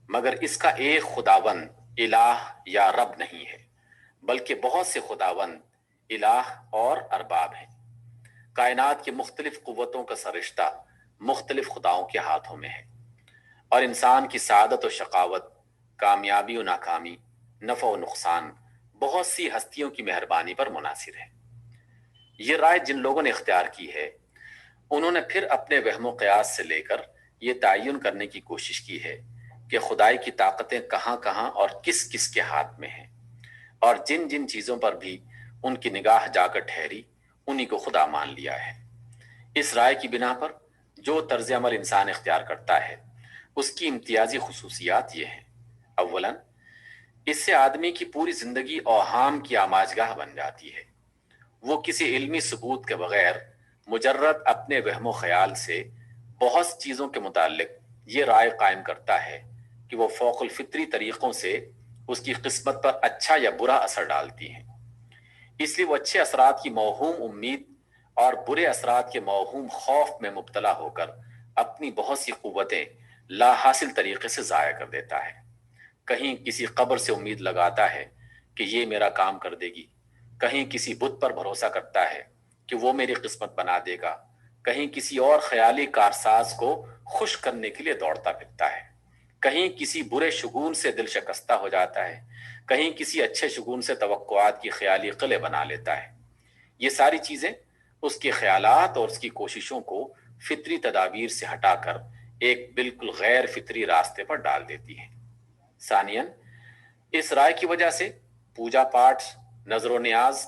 مگر اس کا ایک خداوند الہ یا رب نہیں ہے، بلکہ بہت سے خداوند الہ اور ارباب ہیں۔ کائنات کی مختلف قوتوں کا سرشتہ مختلف خداؤں کے ہاتھوں میں ہے، اور انسان کی سعادت و شقاوت، کامیابی و ناکامی، نفع و نقصان بہت سی ہستیوں کی مہربانی پر منحصر ہے۔ یہ رائے جن لوگوں نے اختیار کی ہے انہوں نے پھر اپنے وہم و قیاس سے لے کر یہ تعین کرنے کی کوشش کی ہے کہ خدائی کی طاقتیں کہاں کہاں اور کس کس کے ہاتھ میں ہیں، اور جن جن چیزوں پر بھی ان کی نگاہ جا کر ٹھہری انہی کو خدا مان لیا ہے۔ اس رائے کی بنا پر جو طرز عمل انسان اختیار کرتا ہے اس کی امتیازی خصوصیات یہ ہیں۔ اولاً، اس سے آدمی کی پوری زندگی اوہام کی آماجگاہ بن جاتی ہے۔ وہ کسی علمی ثبوت کے بغیر مجرد اپنے وہم و خیال سے بہت سی چیزوں کے متعلق یہ رائے قائم کرتا ہے کہ وہ فوق الفطری طریقوں سے اس کی قسمت پر اچھا یا برا اثر ڈالتی ہیں۔ اس لیے وہ اچھے اثرات کی موہوم امید اور برے اثرات کے موہوم خوف میں مبتلا ہو کر اپنی بہت سی قوتیں لا حاصل طریقے سے ضائع کر دیتا ہے۔ کہیں کسی قبر سے امید لگاتا ہے کہ یہ میرا کام کر دے گی، کہیں کسی بت پر بھروسہ کرتا ہے کہ وہ میری قسمت بنا دے گا، کہیں کسی اور خیالی کارساز کو خوش کرنے کے لیے دوڑتا پھرتا ہے، کہیں کسی برے شگون سے دل شکستہ ہو جاتا ہے، کہیں کسی اچھے شگون سے توقعات کی خیالی قلعے بنا لیتا ہے۔ یہ ساری چیزیں اس کے خیالات اور اس کی کوششوں کو فطری تدابیر سے ہٹا کر ایک بالکل غیر فطری راستے پر ڈال دیتی ہیں۔ ثانیاً، اس رائے کی وجہ سے پوجا پاٹ، نظر و نیاز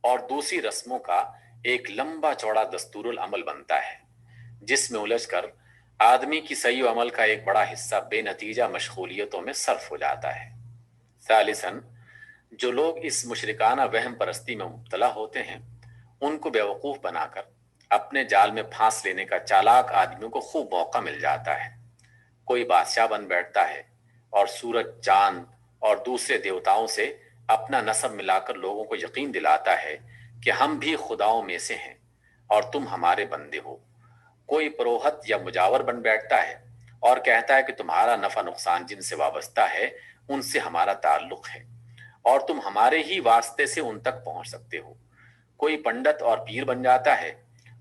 اور دوسری رسموں کا ایک لمبا چوڑا دستور العمل بنتا ہے، جس میں الجھ کر آدمی کی صحیح و عمل کا ایک بڑا حصہ بے نتیجہ مشغولیتوں میں صرف ہو جاتا ہے۔ ثالثاً، جو لوگ اس مشرکانہ وہم پرستی میں مبتلا ہوتے ہیں ان کو بیوقوف بنا کر اپنے جال میں پھانس لینے کا چالاک آدمیوں کو خوب موقع مل جاتا ہے۔ کوئی بادشاہ بن بیٹھتا ہے اور سورج، چاند اور دوسرے دیوتاؤں سے اپنا نسب ملا کر لوگوں کو یقین دلاتا ہے کہ ہم بھی خداؤں میں سے ہیں اور تم ہمارے بندے ہو۔ کوئی پروہت یا مجاور بن بیٹھتا ہے اور کہتا ہے کہ تمہارا نفع نقصان جن سے وابستہ ہے ان سے ہمارا تعلق ہے اور تم ہمارے ہی واسطے سے ان تک پہنچ سکتے ہو۔ کوئی پنڈت اور پیر بن جاتا ہے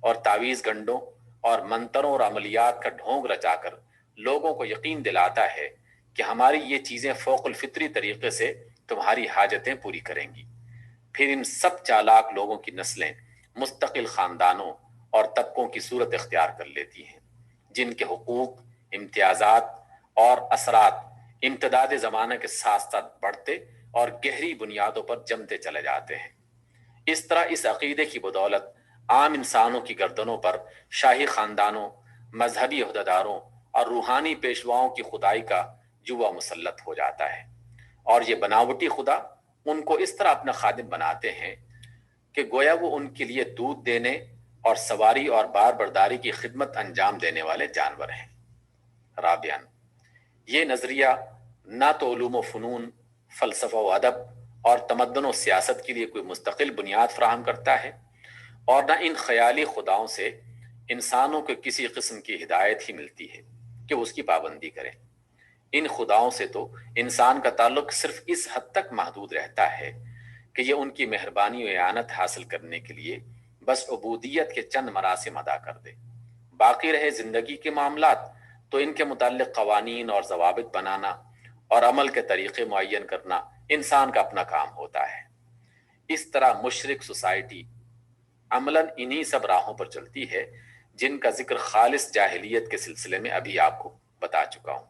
اور تعویذ گنڈوں اور منتروں اور عملیات کا ڈھونگ رچا کر لوگوں کو یقین دلاتا ہے کہ ہماری یہ چیزیں فوق الفطری طریقے سے تمہاری حاجتیں پوری کریں گی۔ پھر ان سب چالاک لوگوں کی نسلیں مستقل خاندانوں اور طبقوں کی صورت اختیار کر لیتی ہیں، جن کے حقوق، امتیازات اور اثرات امتداد زمانہ کے ساتھ ساتھ بڑھتے اور گہری بنیادوں پر جمتے چلے جاتے ہیں۔ اس طرح اس عقیدے کی بدولت عام انسانوں کی گردنوں پر شاہی خاندانوں، مذہبی عہدیداروں اور روحانی پیشواؤں کی خدائی کا جوا مسلط ہو جاتا ہے، اور یہ بناوٹی خدا ان کو اس طرح اپنا خادم بناتے ہیں کہ گویا وہ ان کے لیے دودھ دینے اور سواری اور بار برداری کی خدمت انجام دینے والے جانور ہیں۔ رابعاً، یہ نظریہ نہ تو علوم و فنون، فلسفہ و ادب اور تمدن و سیاست کے لیے کوئی مستقل بنیاد فراہم کرتا ہے، اور نہ ان خیالی خداؤں سے انسانوں کو کسی قسم کی ہدایت ہی ملتی ہے کہ وہ اس کی پابندی کرے۔ ان خداؤں سے تو انسان کا تعلق صرف اس حد تک محدود رہتا ہے کہ یہ ان کی مہربانی و اعانت حاصل کرنے کے لیے بس عبودیت کے چند مراسم ادا کر دے۔ باقی رہے زندگی کے معاملات تو ان کے متعلق قوانین اور ضوابط بنانا اور عمل کے طریقے معین کرنا انسان کا اپنا کام ہوتا ہے۔ اس طرح مشرک سوسائٹی عملاً انہی سب راہوں پر چلتی ہے جن کا ذکر خالص جاہلیت کے سلسلے میں ابھی آپ کو بتا چکا ہوں۔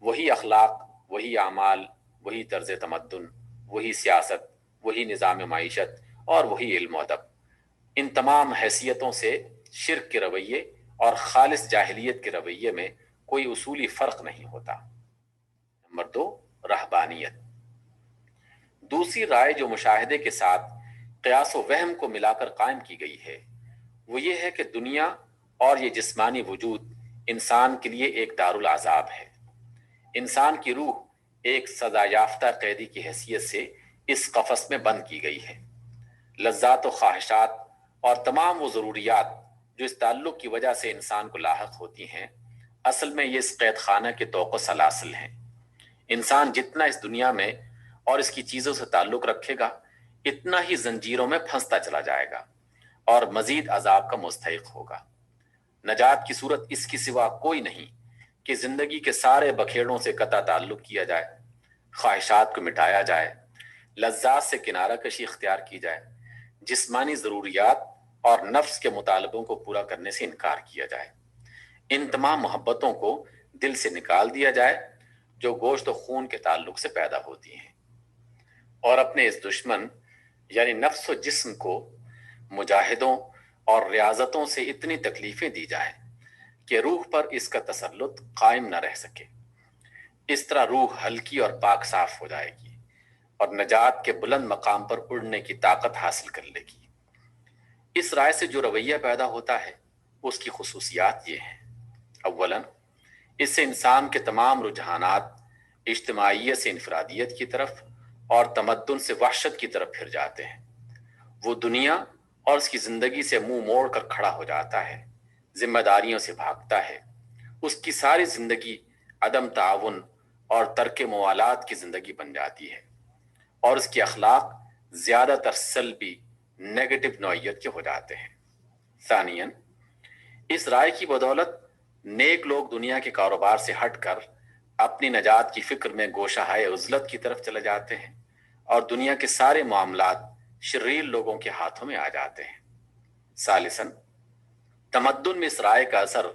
وہی اخلاق، وہی اعمال، وہی طرز تمدن، وہی سیاست، وہی نظام معیشت اور وہی علم و ادب۔ ان تمام حیثیتوں سے شرک کے رویے اور خالص جاہلیت کے رویے میں کوئی اصولی فرق نہیں ہوتا۔ نمبر 2، رہبانیت۔ دوسری رائے جو مشاہدے کے ساتھ قیاس و وہم کو ملا کر قائم کی گئی ہے وہ یہ ہے کہ دنیا اور یہ جسمانی وجود انسان کے لیے ایک دارالعذاب ہے۔ انسان کی روح ایک سزا یافتہ قیدی کی حیثیت سے اس قفس میں بند کی گئی ہے۔ لذات و خواہشات اور تمام وہ ضروریات جو اس تعلق کی وجہ سے انسان کو لاحق ہوتی ہیں، اصل میں یہ اس قید خانہ کے طوق و سلاسل ہیں۔ انسان جتنا اس دنیا میں اور اس کی چیزوں سے تعلق رکھے گا اتنا ہی زنجیروں میں پھنستا چلا جائے گا اور مزید عذاب کا مستحق ہوگا۔ نجات کی صورت اس کی سوا کوئی نہیں کہ زندگی کے سارے بکھیڑوں سے قطع تعلق کیا جائے، خواہشات کو مٹایا جائے، لذات سے کنارہ کشی اختیار کی جائے، جسمانی ضروریات اور نفس کے مطالبوں کو پورا کرنے سے انکار کیا جائے، ان تمام محبتوں کو دل سے نکال دیا جائے جو گوشت و خون کے تعلق سے پیدا ہوتی ہیں، اور اپنے اس دشمن یعنی نفس و جسم کو مجاہدوں اور ریاضتوں سے اتنی تکلیفیں دی جائیں کہ روح پر اس کا تسلط قائم نہ رہ سکے۔ اس طرح روح ہلکی اور پاک صاف ہو جائے گی اور نجات کے بلند مقام پر اڑنے کی طاقت حاصل کر لے گی۔ اس رائے سے جو رویہ پیدا ہوتا ہے اس کی خصوصیات یہ ہیں۔ اولاً، اس سے انسان کے تمام رجحانات اجتماعیت سے انفرادیت کی طرف اور تمدن سے وحشت کی طرف پھر جاتے ہیں۔ وہ دنیا اور اس کی زندگی سے منہ موڑ کر کھڑا ہو جاتا ہے، ذمہ داریوں سے بھاگتا ہے۔ اس کی ساری زندگی عدم تعاون اور ترک موالات کی زندگی بن جاتی ہے، اور اس کے اخلاق زیادہ تر سلبی، نیگیٹو نوعیت کے ہو جاتے ہیں۔ ثانیاً، اس رائے کی بدولت نیک لوگ دنیا کے کاروبار سے ہٹ کر اپنی نجات کی فکر میں گوشہائے عزلت کی طرف چلے جاتے ہیں اور دنیا کے سارے معاملات شریر لوگوں کے ہاتھوں میں آ جاتے ہیں۔ ثالثاً، تمدن میں اس رائے کا اثر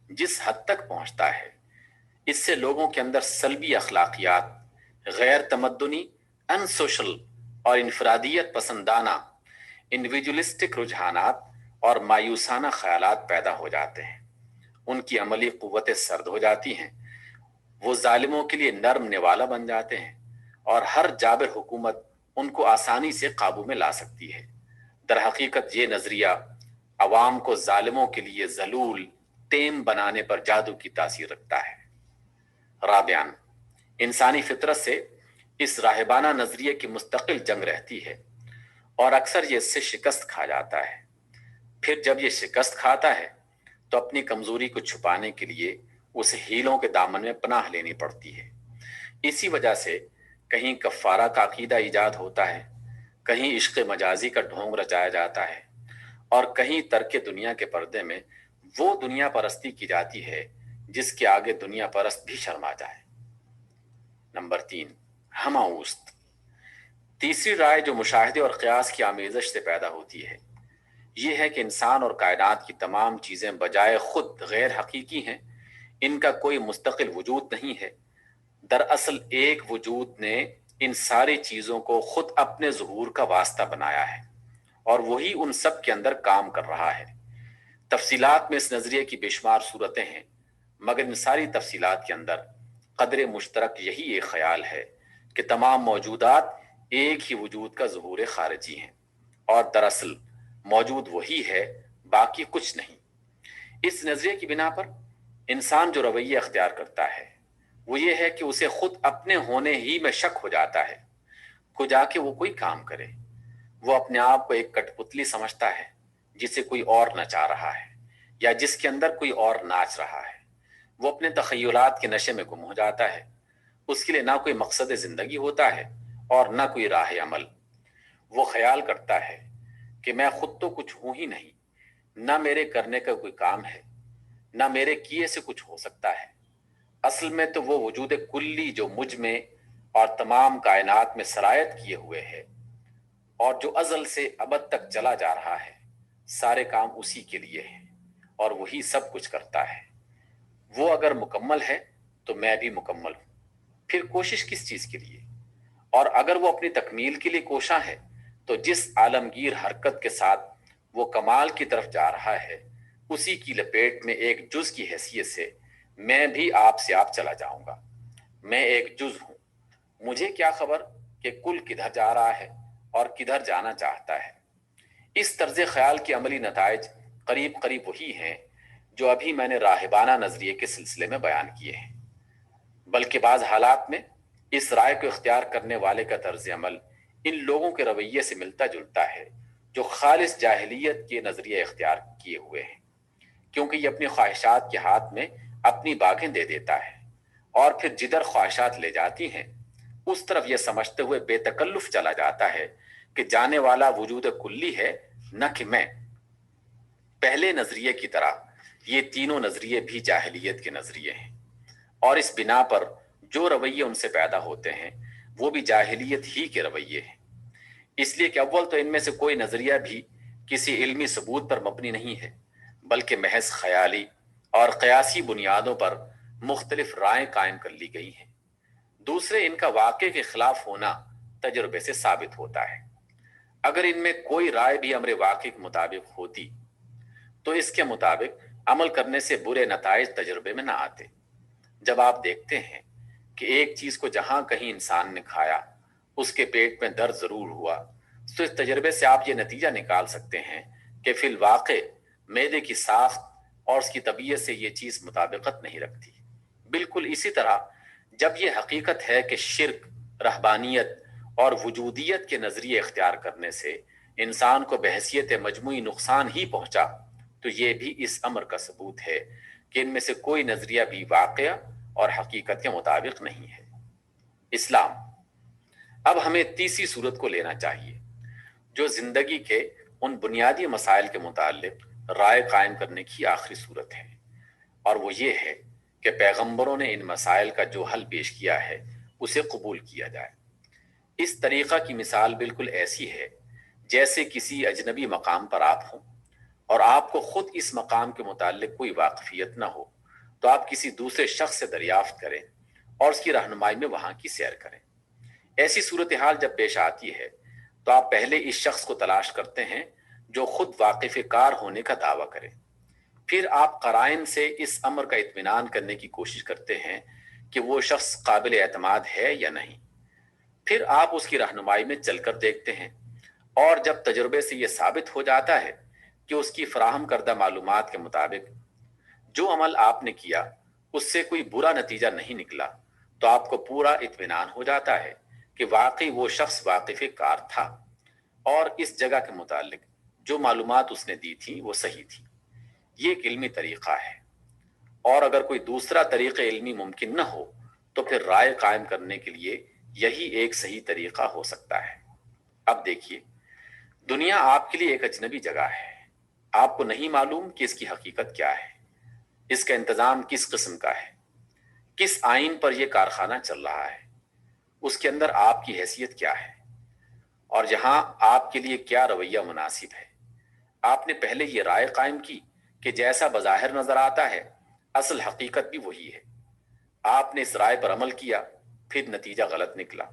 جس حد تک پہنچتا ہے اس سے لوگوں کے اندر سلبی اخلاقیات، غیر تمدنی، ان سوشل اور انفرادیت پسندانہ انڈیویجولسٹک رجحانات اور مایوسانہ خیالات پیدا ہو جاتے ہیں۔ ان کی عملی قوتیں سرد ہو جاتی ہیں، وہ ظالموں کے لیے نرم نوالا بن جاتے ہیں، اور ہر جابر حکومت ان کو آسانی سے قابو میں لا سکتی ہے۔ در حقیقت یہ نظریہ عوام کو ظالموں کے لیے ذلول، ٹیم بنانے پر جادو کی تاثیر رکھتا ہے۔ رابعاً، انسانی فطرت سے اس راہبانہ نظریے کی مستقل جنگ رہتی ہے اور اکثر یہ اس سے شکست کھا جاتا ہے۔ پھر جب یہ شکست کھاتا ہے تو اپنی کمزوری کو چھپانے کے لیے اسے ہیلوں کے دامن میں پناہ لینی پڑتی ہے۔ اسی وجہ سے کہیں کفارہ کا عقیدہ ایجاد ہوتا ہے، کہیں عشق مجازی کا ڈھونگ رچایا جاتا ہے، اور کہیں ترک دنیا کے پردے میں وہ دنیا پرستی کی جاتی ہے جس کے آگے دنیا پرست بھی شرما جائے۔ نمبر 3، ہمہ-اوست۔ تیسری رائے جو مشاہدے اور قیاس کی آمیزش سے پیدا ہوتی ہے یہ ہے کہ انسان اور کائنات کی تمام چیزیں بجائے خود غیر حقیقی ہیں، ان کا کوئی مستقل وجود نہیں ہے۔ دراصل ایک وجود نے ان ساری چیزوں کو خود اپنے ظہور کا واسطہ بنایا ہے اور وہی ان سب کے اندر کام کر رہا ہے۔ تفصیلات میں اس نظریے کی بے شمار صورتیں ہیں، مگر ان ساری تفصیلات کے اندر قدر مشترک یہی ایک خیال ہے کہ تمام موجودات ایک ہی وجود کا ظہور خارجی ہیں۔ اور دراصل موجود وہی ہے، باقی کچھ نہیں۔ اس نظریے کی بنا پر انسان جو رویہ اختیار کرتا ہے وہ یہ ہے کہ اسے خود اپنے ہونے ہی میں شک ہو جاتا ہے۔ کو جا کے وہ کوئی کام کرے، وہ اپنے آپ کو ایک کٹ پتلی سمجھتا ہے جسے کوئی اور نچا رہا ہے یا جس کے اندر کوئی اور ناچ رہا ہے۔ وہ اپنے تخیلات کے نشے میں گم ہو جاتا ہے۔ اس کے لیے نہ کوئی مقصد زندگی ہوتا ہے اور نہ کوئی راہ عمل۔ وہ خیال کرتا ہے کہ میں خود تو کچھ ہوں ہی نہیں، نہ میرے کرنے کا کوئی کام ہے، نہ میرے کیے سے کچھ ہو سکتا ہے۔ اصل میں تو وہ وجود کلی جو مجھ میں اور تمام کائنات میں سرایت کیے ہوئے ہے اور جو ازل سے ابد تک چلا جا رہا ہے، سارے کام اسی کے لیے ہیں اور وہی سب کچھ کرتا ہے۔ وہ اگر مکمل ہے تو میں بھی مکمل ہوں، پھر کوشش کس چیز کے لیے؟ اور اگر وہ اپنی تکمیل کے لیے کوشاں ہے تو جس عالمگیر حرکت کے ساتھ وہ کمال کی طرف جا رہا ہے، اسی کی لپیٹ میں ایک جز کی حیثیت سے میں بھی آپ سے آپ چلا جاؤں گا۔ میں ایک جز ہوں، مجھے کیا خبر کہ کل کدھر جا رہا ہے اور کدھر جانا چاہتا ہے۔ اس طرز خیال کے عملی نتائج قریب قریب وہی ہیں جو ابھی میں نے راہبانہ نظریے کے سلسلے میں بیان کیے ہیں، بلکہ بعض حالات میں اس رائے کو اختیار کرنے والے کا طرز عمل ان لوگوں کے رویے سے ملتا جلتا ہے جو خالص جاہلیت کے نظریے اختیار کیے ہوئے ہیں، کیونکہ یہ اپنی خواہشات کے ہاتھ میں اپنی باغیں دے دیتا ہے اور پھر جدھر خواہشات لے جاتی ہیں اس طرف یہ سمجھتے ہوئے بے تکلف چلا جاتا ہے کہ جانے والا وجود کلی ہے، نہ کہ میں۔ پہلے نظریے کی طرح یہ تینوں نظریے بھی جاہلیت کے نظریے ہیں، اور اس بنا پر جو رویے ان سے پیدا ہوتے ہیں وہ بھی جاہلیت ہی کے رویے ہیں، اس لیے کہ اول تو ان میں سے کوئی نظریہ بھی کسی علمی ثبوت پر مبنی نہیں ہے، بلکہ محض خیالی اور قیاسی بنیادوں پر مختلف رائیں قائم کر لی گئی ہیں۔ دوسرے، ان کا واقع کے خلاف ہونا تجربے سے ثابت ہوتا ہے۔ اگر ان میں کوئی رائے بھی امر واقع کے مطابق ہوتی تو اس کے مطابق عمل کرنے سے برے نتائج تجربے میں نہ آتے۔ جب آپ دیکھتے ہیں کہ ایک چیز کو جہاں کہیں انسان نے کھایا اس کے پیٹ میں درد ضرور ہوا، تو اس تجربے سے آپ یہ نتیجہ نکال سکتے ہیں کہ فی الواقع معدے کی ساخت اور اس کی طبیعت سے یہ چیز مطابقت نہیں رکھتی۔ بالکل اسی طرح جب یہ حقیقت ہے کہ شرک، رہبانیت اور وجودیت کے نظریے اختیار کرنے سے انسان کو بحیثیت مجموعی نقصان ہی پہنچا، تو یہ بھی اس امر کا ثبوت ہے کہ ان میں سے کوئی نظریہ بھی واقعہ اور حقیقت کے مطابق نہیں ہے۔ اسلام۔ اب ہمیں تیسری صورت کو لینا چاہیے جو زندگی کے ان بنیادی مسائل کے متعلق رائے قائم کرنے کی آخری صورت ہے، اور وہ یہ ہے کہ پیغمبروں نے ان مسائل کا جو حل پیش کیا ہے اسے قبول کیا جائے۔ اس طریقہ کی مثال بالکل ایسی ہے جیسے کسی اجنبی مقام پر آپ ہوں اور آپ کو خود اس مقام کے متعلق کوئی واقفیت نہ ہو، تو آپ کسی دوسرے شخص سے دریافت کریں اور اس کی رہنمائی میں وہاں کی سیر کریں۔ ایسی صورتحال جب پیش آتی ہے تو آپ پہلے اس شخص کو تلاش کرتے ہیں جو خود واقف کار ہونے کا دعویٰ کرے، پھر آپ قرائن سے اس امر کا اطمینان کرنے کی کوشش کرتے ہیں کہ وہ شخص قابل اعتماد ہے یا نہیں، پھر آپ اس کی رہنمائی میں چل کر دیکھتے ہیں، اور جب تجربے سے یہ ثابت ہو جاتا ہے کہ اس کی فراہم کردہ معلومات کے مطابق جو عمل آپ نے کیا اس سے کوئی برا نتیجہ نہیں نکلا، تو آپ کو پورا اطمینان ہو جاتا ہے کہ واقعی وہ شخص واقف کار تھا اور اس جگہ کے متعلق جو معلومات اس نے دی تھی وہ صحیح تھی۔ یہ ایک علمی طریقہ ہے، اور اگر کوئی دوسرا طریقہ علمی ممکن نہ ہو تو پھر رائے قائم کرنے کے لیے یہی ایک صحیح طریقہ ہو سکتا ہے۔ اب دیکھیے، دنیا آپ کے لیے ایک اجنبی جگہ ہے، آپ کو نہیں معلوم کہ اس کی حقیقت کیا ہے، اس کا انتظام کس قسم کا ہے، کس آئین پر یہ کارخانہ چل رہا ہے، اس کے اندر آپ کی حیثیت کیا ہے، اور یہاں آپ کے لیے کیا رویہ مناسب ہے۔ آپ نے پہلے یہ رائے قائم کی کہ جیسا بظاہر نظر آتا ہے اصل حقیقت بھی وہی ہے۔ آپ نے اس رائے پر عمل کیا، پھر نتیجہ غلط نکلا۔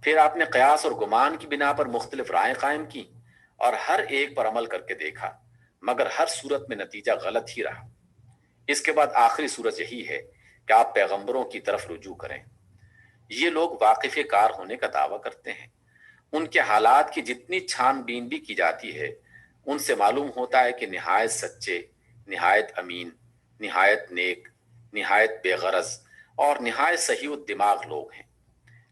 پھر آپ نے قیاس اور گمان کی بنا پر مختلف رائے قائم کی اور ہر ایک پر عمل کر کے دیکھا، مگر ہر صورت میں نتیجہ غلط ہی رہا۔ اس کے بعد آخری صورت یہی ہے کہ آپ پیغمبروں کی طرف رجوع کریں۔ یہ لوگ واقف کار ہونے کا دعویٰ کرتے ہیں، ان کے حالات کی جتنی چھان بین بھی کی جاتی ہے، ان سے معلوم ہوتا ہے کہ نہایت سچے، نہایت امین، نہایت نیک، نہایت بے غرض اور نہایت صحیح الدماغ لوگ ہیں۔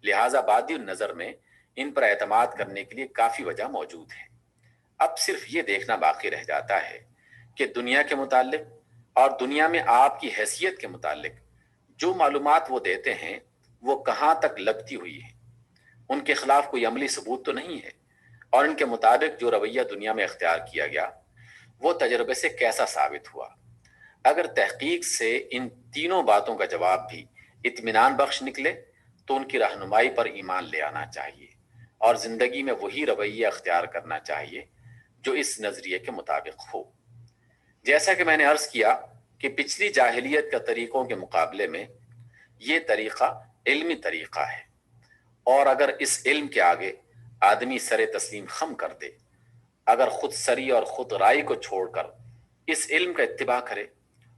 لہٰذا بادی النظر میں ان پر اعتماد کرنے کے لیے کافی وجہ موجود ہے۔ اب صرف یہ دیکھنا باقی رہ جاتا ہے کہ دنیا کے متعلق اور دنیا میں آپ کی حیثیت کے متعلق جو معلومات وہ دیتے ہیں وہ کہاں تک لگتی ہوئی ہیں، ان کے خلاف کوئی عملی ثبوت تو نہیں ہے، اور ان کے مطابق جو رویہ دنیا میں اختیار کیا گیا وہ تجربے سے کیسا ثابت ہوا۔ اگر تحقیق سے ان تینوں باتوں کا جواب بھی اطمینان بخش نکلے تو ان کی رہنمائی پر ایمان لے آنا چاہیے اور زندگی میں وہی رویہ اختیار کرنا چاہیے جو اس نظریے کے مطابق ہو۔ جیسا کہ میں نے عرض کیا کہ پچھلی جاہلیت کا طریقوں کے مقابلے میں یہ طریقہ علمی طریقہ ہے، اور اگر اس علم کے آگے آدمی سر تسلیم خم کر دے، اگر خود سری اور خود رائی کو چھوڑ کر اس علم کا اتباع کرے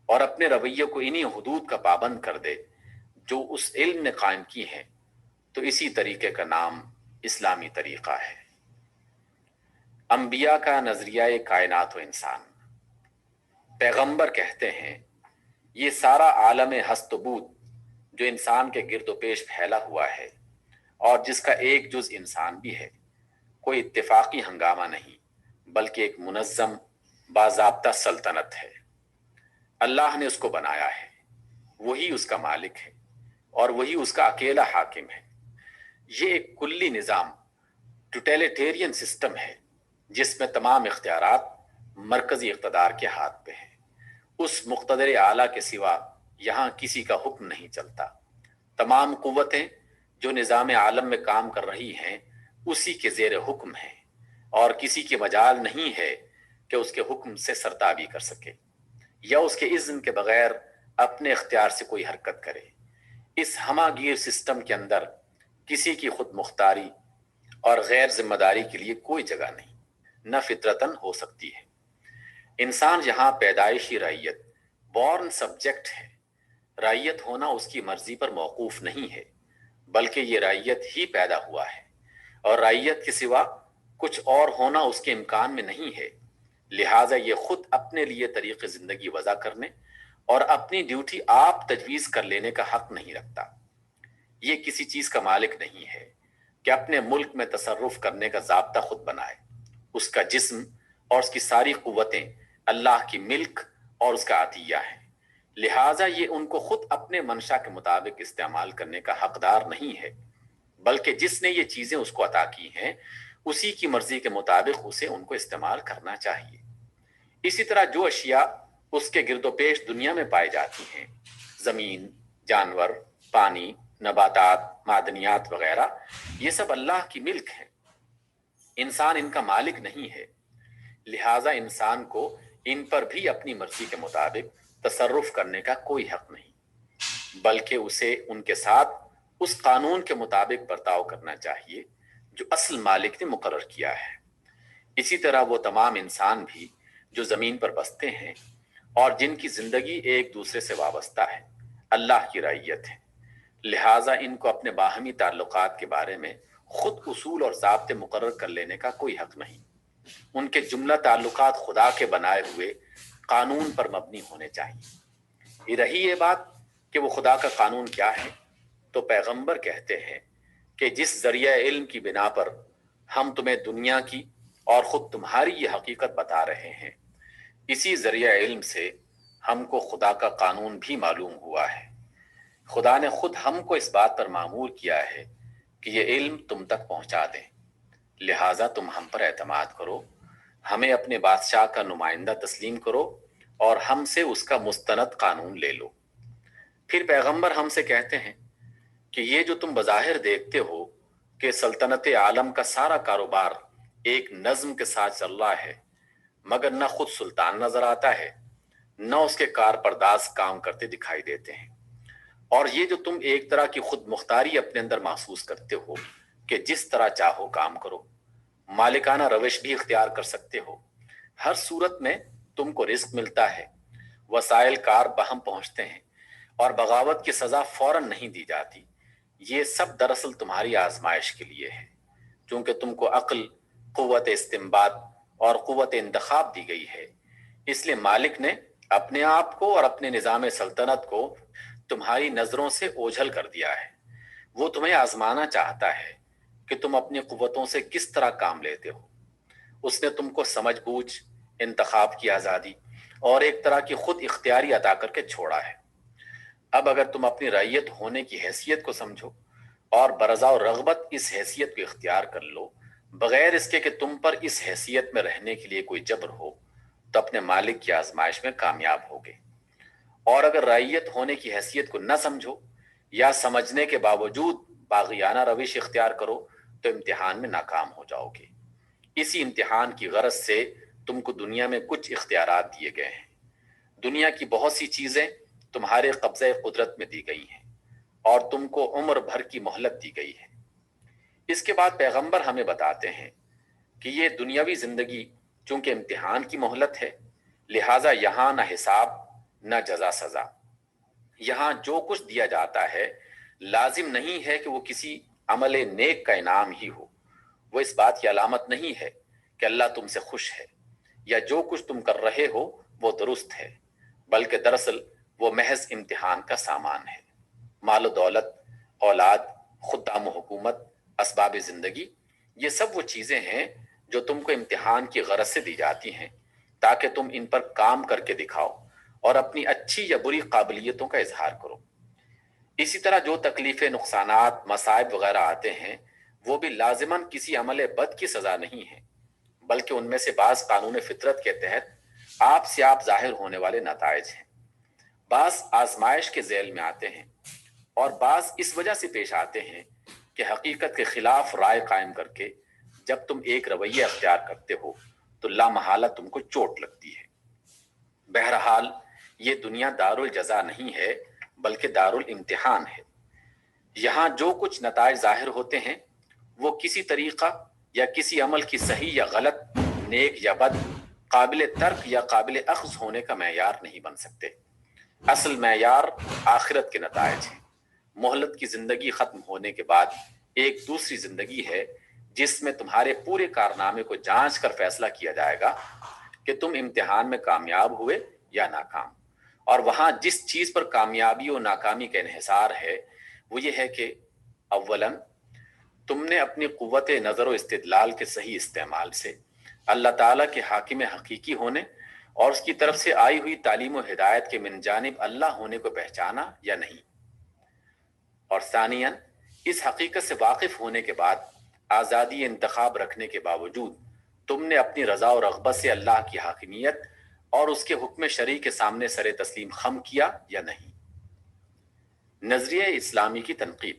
اور اپنے رویے کو انہی حدود کا پابند کر دے جو اس علم نے قائم کی ہیں، تو اسی طریقے کا نام اسلامی طریقہ ہے۔ انبیاء کا نظریہ کائنات و انسان۔ پیغمبر کہتے ہیں یہ سارا عالم ہست و بود جو انسان کے گرد و پیش پھیلا ہوا ہے اور جس کا ایک جز انسان بھی ہے، کوئی اتفاقی ہنگامہ نہیں بلکہ ایک منظم باضابطہ سلطنت ہے۔ اللہ نے اس کو بنایا ہے، وہی اس کا مالک ہے اور وہی اس کا اکیلا حاکم ہے۔ یہ ایک کلی نظام، ٹوٹیلیٹیرین سسٹم ہے جس میں تمام اختیارات مرکزی اقتدار کے ہاتھ پہ ہیں۔ اس مقتدر اعلیٰ کے سوا یہاں کسی کا حکم نہیں چلتا۔ تمام قوتیں جو نظام عالم میں کام کر رہی ہیں اسی کے زیر حکم ہیں، اور کسی کی مجال نہیں ہے کہ اس کے حکم سے سرتابی کر سکے یا اس کے اذن کے بغیر اپنے اختیار سے کوئی حرکت کرے۔ اس ہمہ گیر سسٹم کے اندر کسی کی خود مختاری اور غیر ذمہ داری کے لیے کوئی جگہ نہیں، نہ فطرتاً ہو سکتی ہے۔ انسان یہاں پیدائشی رعیت، بورن سبجیکٹ ہے۔ رعیت ہونا اس کی مرضی پر موقوف نہیں ہے، بلکہ یہ رعیت ہی پیدا ہوا ہے، اور رعیت کے سوا کچھ اور ہونا اس کے امکان میں نہیں ہے۔ لہٰذا یہ خود اپنے لیے طریق زندگی وضع کرنے اور اپنی ڈیوٹی آپ تجویز کر لینے کا حق نہیں رکھتا۔ یہ کسی چیز کا مالک نہیں ہے کہ اپنے ملک میں تصرف کرنے کا ضابطہ خود بنائے۔ اس کا جسم اور اس کی ساری قوتیں اللہ کی ملک اور اس کا عطیہ ہیں، لہٰذا یہ ان کو خود اپنے منشا کے مطابق استعمال کرنے کا حقدار نہیں ہے، بلکہ جس نے یہ چیزیں اس کو عطا کی ہیں اسی کی مرضی کے مطابق اسے ان کو استعمال کرنا چاہیے۔ اسی طرح جو اشیاء اس کے گرد و پیش دنیا میں پائی جاتی ہیں، زمین، جانور، پانی، نباتات، معدنیات وغیرہ، یہ سب اللہ کی ملک ہیں، انسان ان کا مالک نہیں ہے۔ لہٰذا انسان کو ان پر بھی اپنی مرضی کے مطابق تصرف کرنے کا کوئی حق نہیں، بلکہ اسے ان کے ساتھ اس قانون کے مطابق برتاؤ کرنا چاہیے جو اصل مالک نے مقرر کیا ہے۔ اسی طرح وہ تمام انسان بھی جو زمین پر بستے ہیں اور جن کی زندگی ایک دوسرے سے وابستہ ہے، اللہ کی رعیت ہے۔ لہٰذا ان کو اپنے باہمی تعلقات کے بارے میں خود اصول اور ضابطے مقرر کر لینے کا کوئی حق نہیں۔ ان کے جملہ تعلقات خدا کے بنائے ہوئے قانون پر مبنی ہونے چاہیے۔ رہی یہ بات کہ وہ خدا کا قانون کیا ہے، تو پیغمبر کہتے ہیں کہ جس ذریعہ علم کی بنا پر ہم تمہیں دنیا کی اور خود تمہاری یہ حقیقت بتا رہے ہیں، اسی ذریعہ علم سے ہم کو خدا کا قانون بھی معلوم ہوا ہے۔ خدا نے خود ہم کو اس بات پر مامور کیا ہے کہ یہ علم تم تک پہنچا دیں، لہٰذا تم ہم پر اعتماد کرو، ہمیں اپنے بادشاہ کا نمائندہ تسلیم کرو اور ہم سے اس کا مستند قانون لے لو۔ پھر پیغمبر ہم سے کہتے ہیں کہ یہ جو تم بظاہر دیکھتے ہو کہ سلطنت عالم کا سارا کاروبار ایک نظم کے ساتھ چل رہا ہے، مگر نہ خود سلطان نظر آتا ہے، نہ اس کے کار پرداز کام کرتے دکھائی دیتے ہیں، اور یہ جو تم ایک طرح کی خود مختاری اپنے اندر محسوس کرتے ہو کہ جس طرح چاہو کام کرو، مالکانہ روش بھی اختیار کر سکتے ہو، ہر صورت میں تم کو رزق ملتا ہے، وسائل کار بہم پہنچتے ہیں اور بغاوت کی سزا فوراً نہیں دی جاتی، یہ سب دراصل تمہاری آزمائش کے لیے ہے۔ چونکہ تم کو عقل، قوت استنباط اور قوت انتخاب دی گئی ہے، اس لیے مالک نے اپنے آپ کو اور اپنے نظام سلطنت کو تمہاری نظروں سے اوجھل کر دیا ہے۔ وہ تمہیں آزمانا چاہتا ہے کہ تم اپنی قوتوں سے کس طرح کام لیتے ہو۔ اس نے تم کو سمجھ بوجھ، انتخاب کی آزادی اور ایک طرح کی خود اختیاری عطا کر کے چھوڑا ہے۔ اب اگر تم اپنی رعیت ہونے کی حیثیت کو سمجھو اور برضا و رغبت اس حیثیت کو اختیار کر لو، بغیر اس کے کہ تم پر اس حیثیت میں رہنے کے لیے کوئی جبر ہو، تو اپنے مالک کی آزمائش میں کامیاب ہوگے۔ اور اگر رعیت ہونے کی حیثیت کو نہ سمجھو یا سمجھنے کے باوجود باغیانہ روش اختیار کرو تو امتحان میں ناکام ہو جاؤ گے۔ اسی امتحان کی غرض سے تم کو دنیا میں کچھ اختیارات دیے گئے ہیں۔ دنیا کی بہت سی چیزیں تمہارے قبضہ قدرت میں دی گئی ہیں اور تم کو عمر بھر کی مہلت دی گئی ہے۔ اس کے بعد پیغمبر ہمیں بتاتے ہیں کہ یہ دنیاوی زندگی چونکہ امتحان کی مہلت ہے، لہٰذا یہاں نہ حساب نہ جزا سزا۔ یہاں جو کچھ دیا جاتا ہے لازم نہیں ہے کہ وہ کسی عمل نیک کا انعام ہی ہو۔ وہ اس بات کی علامت نہیں ہے کہ اللہ تم سے خوش ہے یا جو کچھ تم کر رہے ہو وہ درست ہے، بلکہ دراصل وہ محض امتحان کا سامان ہے۔ مال و دولت، اولاد، خدام و حکومت، اسباب زندگی، یہ سب وہ چیزیں ہیں جو تم کو امتحان کی غرض سے دی جاتی ہیں تاکہ تم ان پر کام کر کے دکھاؤ اور اپنی اچھی یا بری قابلیتوں کا اظہار کرو۔ اسی طرح جو تکلیفیں، نقصانات، مصائب وغیرہ آتے ہیں وہ بھی لازماً کسی عمل بد کی سزا نہیں ہے، بلکہ ان میں سے بعض قانون فطرت کے تحت آپ سے آپ ظاہر ہونے والے نتائج ہیں۔ بعض آزمائش کے ذیل میں آتے ہیں اور بعض اس وجہ سے پیش آتے ہیں کہ حقیقت کے خلاف رائے قائم کر کے جب تم ایک رویہ اختیار کرتے ہو تو لامحالہ تم کو چوٹ لگتی ہے۔ بہرحال یہ دنیا دار الجزا نہیں ہے بلکہ دار الامتحان ہے۔ یہاں جو کچھ نتائج ظاہر ہوتے ہیں وہ کسی طریقہ یا کسی عمل کی صحیح یا غلط، نیک یا بد، قابل ترک یا قابل اخذ ہونے کا معیار نہیں بن سکتے۔ اصل معیار آخرت کے نتائج ہیں۔ مہلت کی زندگی ختم ہونے کے بعد ایک دوسری زندگی ہے جس میں تمہارے پورے کارنامے کو جانچ کر فیصلہ کیا جائے گا کہ تم امتحان میں کامیاب ہوئے یا ناکام۔ اور وہاں جس چیز پر کامیابی و ناکامی کا انحصار ہے وہ یہ ہے کہ اولاً تم نے اپنی قوت نظر و استدلال کے صحیح استعمال سے اللہ تعالیٰ کے حاکم حقیقی ہونے اور اس کی طرف سے آئی ہوئی تعلیم و ہدایت کے من جانب اللہ ہونے کو پہچانا یا نہیں، اور ثانیاً اس حقیقت سے واقف ہونے کے بعد آزادی انتخاب رکھنے کے باوجود تم نے اپنی رضا و رغبت سے اللہ کی حاکمیت اور اس کے حکم شرعی کے سامنے سر تسلیم خم کیا یا نہیں۔ نظریہ اسلامی کی تنقید۔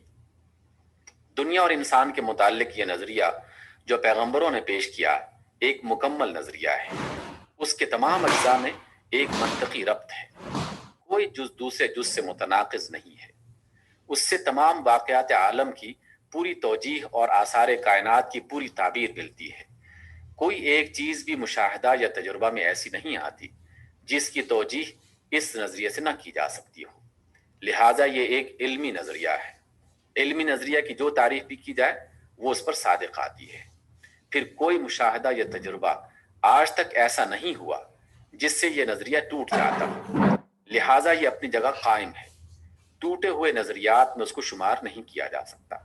دنیا اور انسان کے متعلق یہ نظریہ جو پیغمبروں نے پیش کیا ایک مکمل نظریہ ہے۔ اس کے تمام اجزاء میں ایک منطقی ربط ہے، کوئی جز دوسرے جز سے متناقض نہیں ہے۔ اس سے تمام واقعات عالم کی پوری توجیہ اور آثار کائنات کی پوری تعبیر ملتی ہے۔ کوئی ایک چیز بھی مشاہدہ یا تجربہ میں ایسی نہیں آتی جس کی توجیہ اس نظریے سے نہ کی جا سکتی ہو۔ لہٰذا یہ ایک علمی نظریہ ہے۔ علمی نظریہ کی جو تعریف بھی کی جائے وہ اس پر صادق آتی ہے۔ پھر کوئی مشاہدہ یا تجربہ آج تک ایسا نہیں ہوا جس سے یہ نظریہ ٹوٹ جاتا ہو، لہٰذا یہ اپنی جگہ قائم ہے۔ ٹوٹے ہوئے نظریات میں اس کو شمار نہیں کیا جا سکتا۔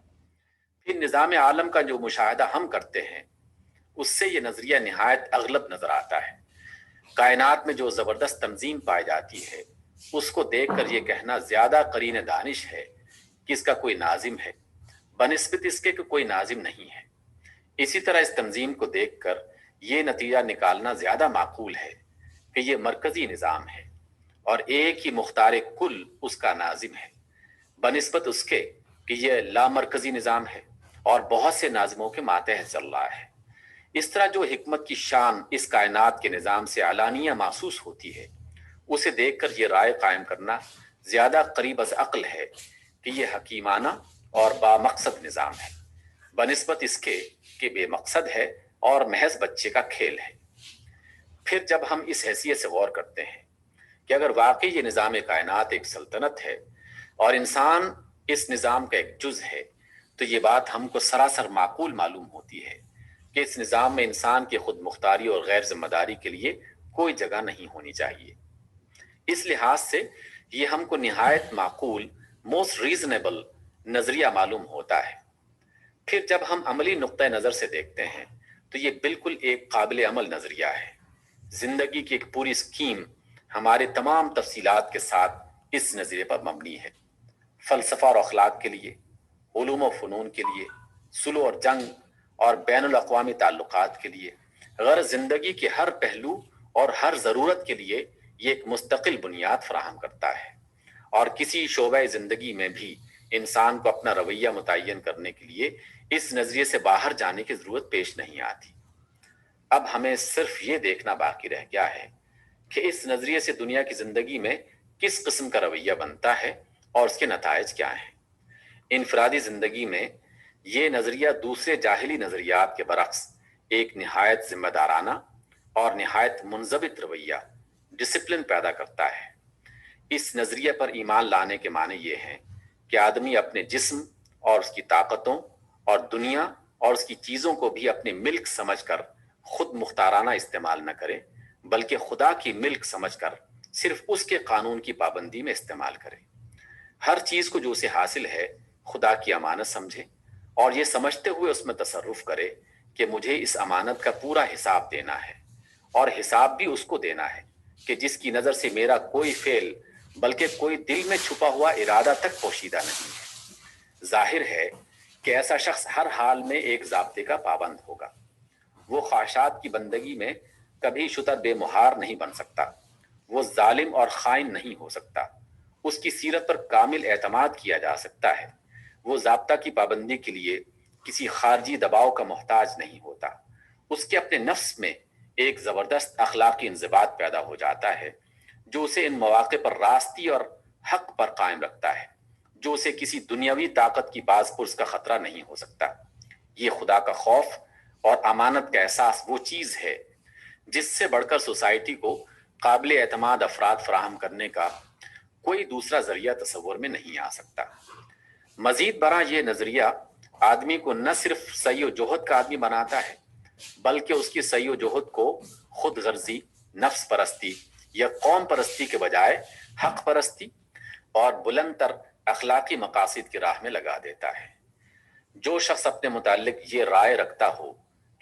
پھر نظام عالم کا جو مشاہدہ ہم کرتے ہیں اس سے یہ نظریہ نہایت اغلب نظر آتا ہے۔ کائنات میں جو زبردست تنظیم پائی جاتی ہے اس کو دیکھ کر یہ کہنا زیادہ قرین دانش ہے کہ اس کا کوئی ناظم ہے بنسبت اس کے کہ کوئی ناظم نہیں ہے۔ اسی طرح اس تنظیم کو دیکھ کر یہ نتیجہ نکالنا زیادہ معقول ہے کہ یہ مرکزی نظام ہے اور ایک ہی مختار کل اس کا ناظم ہے بنسبت اس کے کہ یہ لامرکزی نظام ہے اور بہت سے ناظموں کے ماتحت چل رہا ہے۔ اس طرح جو حکمت کی شان اس کائنات کے نظام سے علانیہ محسوس ہوتی ہے اسے دیکھ کر یہ رائے قائم کرنا زیادہ قریب از عقل ہے کہ یہ حکیمانہ اور با مقصد نظام ہے بنسبت اس کے کہ بے مقصد ہے اور محض بچے کا کھیل ہے۔ پھر جب ہم اس حیثیت سے غور کرتے ہیں کہ اگر واقعی یہ نظام کائنات ایک سلطنت ہے اور انسان اس نظام کا ایک جز ہے تو یہ بات ہم کو سراسر معقول معلوم ہوتی ہے کہ اس نظام میں انسان کی خود مختاری اور غیر ذمہ داری کے لیے کوئی جگہ نہیں ہونی چاہیے۔ اس لحاظ سے یہ ہم کو نہایت معقول، موسٹ ریزنیبل نظریہ معلوم ہوتا ہے۔ پھر جب ہم عملی نقطۂ نظر سے دیکھتے ہیں تو یہ بالکل ایک قابل عمل نظریہ ہے۔ زندگی کی ایک پوری اسکیم ہمارے تمام تفصیلات کے ساتھ اس نظریے پر مبنی ہے، فلسفہ اور اخلاق کے لیے، علوم و فنون کے لیے، صلح اور جنگ اور بین الاقوامی تعلقات کے لیے، غرض زندگی کے ہر پہلو اور ہر ضرورت کے لیے یہ ایک مستقل بنیاد فراہم کرتا ہے، اور کسی شعبہ زندگی میں بھی انسان کو اپنا رویہ متعین کرنے کے لیے اس نظریے سے باہر جانے کی ضرورت پیش نہیں آتی۔ اب ہمیں صرف یہ دیکھنا باقی رہ گیا ہے کہ اس نظریے سے دنیا کی زندگی میں کس قسم کا رویہ بنتا ہے اور اس کے نتائج کیا ہیں۔ انفرادی زندگی میں یہ نظریہ دوسرے جاہلی نظریات کے برعکس ایک نہایت ذمہ دارانہ اور نہایت منضبط رویہ، ڈسپلن پیدا کرتا ہے۔ اس نظریے پر ایمان لانے کے معنی یہ ہیں کہ آدمی اپنے جسم اور اس کی طاقتوں اور دنیا اور اس کی چیزوں کو بھی اپنے ملک سمجھ کر خود مختارانہ استعمال نہ کرے، بلکہ خدا کی ملک سمجھ کر صرف اس کے قانون کی پابندی میں استعمال کرے۔ ہر چیز کو جو اسے حاصل ہے خدا کی امانت سمجھے، اور یہ سمجھتے ہوئے اس میں تصرف کرے کہ مجھے اس امانت کا پورا حساب دینا ہے، اور حساب بھی اس کو دینا ہے کہ جس کی نظر سے میرا کوئی فعل بلکہ کوئی دل میں چھپا ہوا ارادہ تک پوشیدہ نہیں ہے۔ ظاہر ہے کہ ایسا شخص ہر حال میں ایک ضابطے کا پابند ہوگا۔ وہ خواہشات کی بندگی میں کبھی شتر بے مہار نہیں بن سکتا، وہ ظالم اور خائن نہیں ہو سکتا، اس کی سیرت پر کامل اعتماد کیا جا سکتا ہے، وہ ضابطہ کی پابندی کے لیے کسی خارجی دباؤ کا محتاج نہیں ہوتا، اس کے اپنے نفس میں ایک زبردست اخلاقی انضباط پیدا ہو جاتا ہے جو اسے ان مواقع پر راستی اور حق پر قائم رکھتا ہے، جو اسے کسی دنیاوی طاقت کی باز پرس کا خطرہ نہیں ہو سکتا۔ یہ خدا کا خوف اور امانت کا احساس وہ چیز ہے جس سے بڑھ کر سوسائٹی کو قابل اعتماد افراد فراہم کرنے کا کوئی دوسرا ذریعہ تصور میں نہیں آ سکتا۔ مزید برآں یہ نظریہ آدمی کو نہ صرف سعی و جہد کا آدمی بناتا ہے، بلکہ اس کی سعی و جہد کو خود غرضی، نفس پرستی یا قوم پرستی کے بجائے حق پرستی اور بلند تر اخلاقی مقاصد کی راہ میں لگا دیتا ہے۔ جو شخص اپنے متعلق یہ رائے رکھتا ہو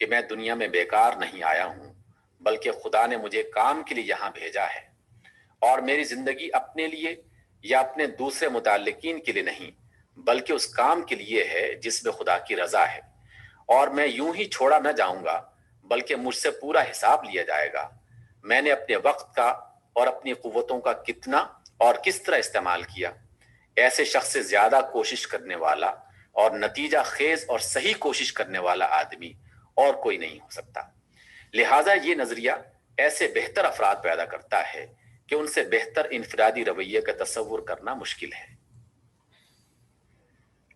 کہ میں دنیا میں بیکار نہیں آیا ہوں، بلکہ خدا نے مجھے کام کے لیے یہاں بھیجا ہے، اور میری زندگی اپنے لیے یا اپنے دوسرے متعلقین کے لیے نہیں بلکہ اس کام کے لیے ہے جس میں خدا کی رضا ہے، اور میں یوں ہی چھوڑا نہ جاؤں گا بلکہ مجھ سے پورا حساب لیا جائے گا، میں نے اپنے وقت کا اور اپنی قوتوں کا کتنا اور کس طرح استعمال کیا، ایسے شخص سے زیادہ کوشش کرنے والا اور نتیجہ خیز اور صحیح کوشش کرنے والا آدمی اور کوئی نہیں ہو سکتا۔ لہٰذا یہ نظریہ ایسے بہتر افراد پیدا کرتا ہے کہ ان سے بہتر انفرادی رویے کا تصور کرنا مشکل ہے۔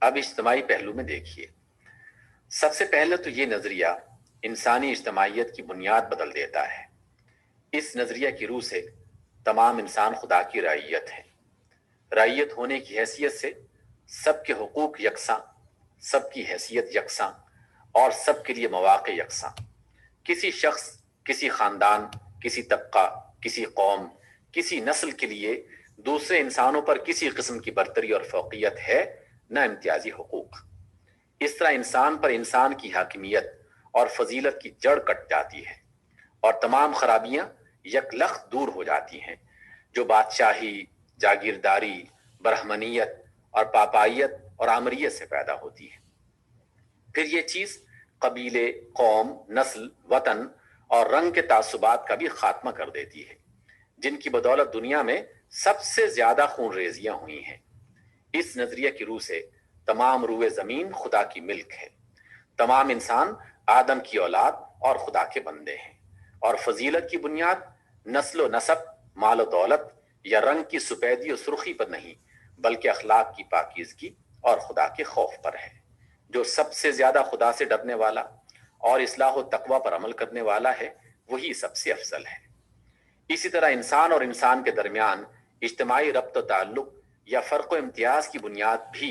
اب اجتماعی پہلو میں دیکھیے، سب سے پہلے تو یہ نظریہ انسانی اجتماعیت کی بنیاد بدل دیتا ہے۔ اس نظریہ کی روح سے تمام انسان خدا کی رعیت ہے۔ رعیت ہونے کی حیثیت سے سب کے حقوق یکساں، سب کی حیثیت یکساں اور سب کے لیے مواقع یکساں۔ کسی شخص، کسی خاندان، کسی طبقہ، کسی قوم، کسی نسل کے لیے دوسرے انسانوں پر کسی قسم کی برتری اور فوقیت ہے نہ امتیازی حقوق۔ اس طرح انسان پر انسان کی حاکمیت اور فضیلت کی جڑ کٹ جاتی ہے، اور تمام خرابیاں یکلخت دور ہو جاتی ہیں جو بادشاہی، جاگیرداری، برہمنیت اور پاپائیت اور آمریت سے پیدا ہوتی ہے۔ پھر یہ چیز قبیلے، قوم، نسل، وطن اور رنگ کے تعصبات کا بھی خاتمہ کر دیتی ہے، جن کی بدولت دنیا میں سب سے زیادہ خون ریزیاں ہوئی ہیں۔ اس نظریے کی روح سے تمام روئے زمین خدا کی ملک ہے، تمام انسان آدم کی اولاد اور خدا کے بندے ہیں، اور فضیلت کی بنیاد نسل و نسب، مال و دولت یا رنگ کی سفیدی و سرخی پر نہیں بلکہ اخلاق کی پاکیزگی اور خدا کے خوف پر ہے۔ جو سب سے زیادہ خدا سے ڈرنے والا اور اصلاح و تقوی پر عمل کرنے والا ہے وہی سب سے افضل ہے۔ اسی طرح انسان اور انسان کے درمیان اجتماعی ربط و تعلق یا فرق و امتیاز کی بنیاد بھی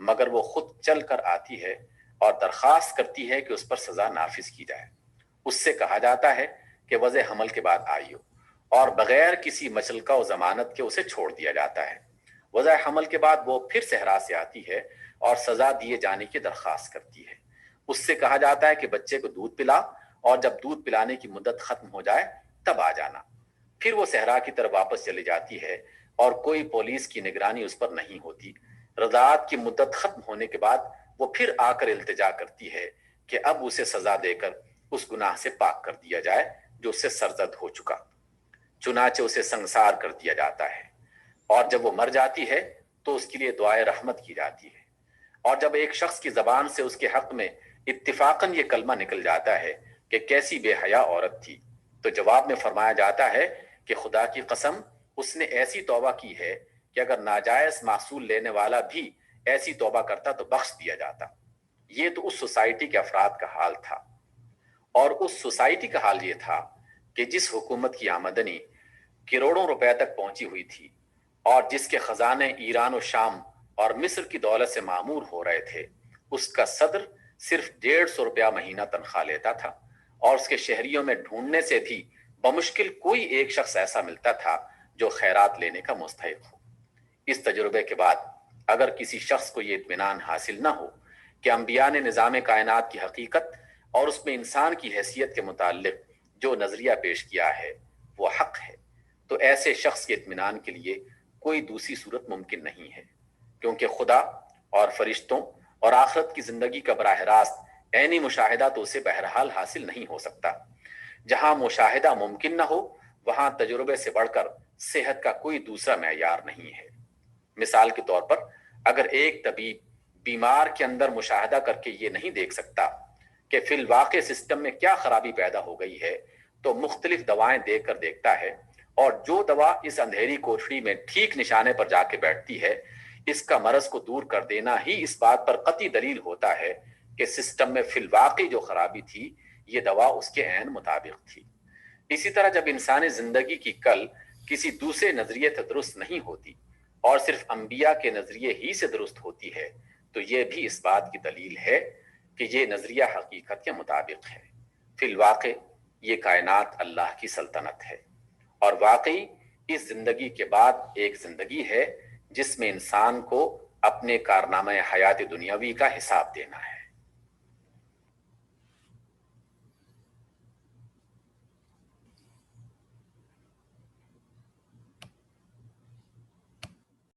مگر وہ خود چل کر آتی ہے اور درخواست کرتی ہے کہ اس پر سزا نافذ کی جائے۔ اس سے کہا جاتا ہے کہ وضع حمل کے بعد آئی ہو، اور بغیر کسی مچلکہ و ضمانت کے اسے چھوڑ دیا جاتا ہے۔ وضع حمل کے بعد وہ پھر صحرا سے آتی ہے اور سزا دیے جانے کی درخواست کرتی ہے۔ اس سے کہا جاتا ہے کہ بچے کو دودھ پلا، اور جب دودھ پلانے کی مدت ختم ہو جائے تب آ جانا۔ پھر وہ صحرا کی طرف واپس چلی جاتی ہے اور کوئی پولیس کی نگرانی اس پر نہیں ہوتی۔ رضاعت کی مدت ختم ہونے کے بعد وہ پھر آ کر التجا کرتی ہے کہ اب اسے سزا دے کر اس گناہ سے پاک کر دیا جائے جو اس سے سرزد ہو چکا۔ چنانچہ اسے سنسار کر دیا جاتا ہے، اور جب وہ مر جاتی ہے تو اس کے لیے دعائے رحمت کی جاتی ہے۔ اور جب ایک شخص کی زبان سے اس کے حق میں اتفاقاً یہ کلمہ نکل جاتا ہے کہ کیسی بے حیا عورت تھی، تو جواب میں فرمایا جاتا ہے کہ خدا کی قسم، اس نے ایسی توبہ کی ہے کہ اگر ناجائز محصول لینے والا بھی ایسی توبہ کرتا تو بخش دیا جاتا۔ یہ تو اس سوسائٹی کے افراد کا حال تھا، اور اس سوسائٹی کا حال یہ تھا کہ جس حکومت کی آمدنی کروڑوں روپے تک پہنچی ہوئی تھی، اور جس کے خزانے ایران و شام اور مصر کی دولت سے معمور ہو رہے تھے، اس کا صدر صرف 150 روپیہ مہینہ تنخواہ لیتا تھا، اور اس کے شہریوں میں ڈھونڈنے سے بھی بمشکل کوئی ایک شخص ایسا ملتا تھا جو خیرات لینے کا مستحق ہو۔ اس تجربے کے بعد اگر کسی شخص کو یہ اطمینان حاصل نہ ہو کہ انبیاء نے نظام کائنات کی حقیقت اور اس میں انسان کی حیثیت کے متعلق جو نظریہ پیش کیا ہے وہ حق ہے، تو ایسے شخص کے اطمینان کے لیے کوئی دوسری صورت ممکن نہیں ہے، کیونکہ خدا اور فرشتوں اور آخرت کی زندگی کا براہ راست عینی مشاہدہ تو اسے بہرحال حاصل نہیں ہو سکتا۔ جہاں مشاہدہ ممکن نہ ہو وہاں تجربے سے بڑھ کر صحت کا کوئی دوسرا معیار نہیں ہے۔ مثال کے طور پر اگر ایک طبیب بیمار کے اندر مشاہدہ کر کے یہ نہیں دیکھ سکتا کہ فی الواقع سسٹم میں کیا خرابی پیدا ہو گئی ہے، تو مختلف دوائیں دے کر دیکھتا ہے، اور جو دوا اس اندھیری کوٹڑی میں ٹھیک نشانے پر جا کے بیٹھتی ہے، اس کا مرض کو دور کر دینا ہی اس بات پر قطعی دلیل ہوتا ہے کہ سسٹم میں فی الواقع جو خرابی تھی یہ دوا اس کے عین مطابق تھی۔ اسی طرح جب انسانی زندگی کی کل کسی دوسرے نظریے سے درست نہیں ہوتی اور صرف انبیاء کے نظریے ہی سے درست ہوتی ہے، تو یہ بھی اس بات کی دلیل ہے کہ یہ نظریہ حقیقت کے مطابق ہے۔ فی الواقع یہ کائنات اللہ کی سلطنت ہے، اور واقعی اس زندگی کے بعد ایک زندگی ہے جس میں انسان کو اپنے کارنامہ حیات دنیاوی کا حساب دینا ہے۔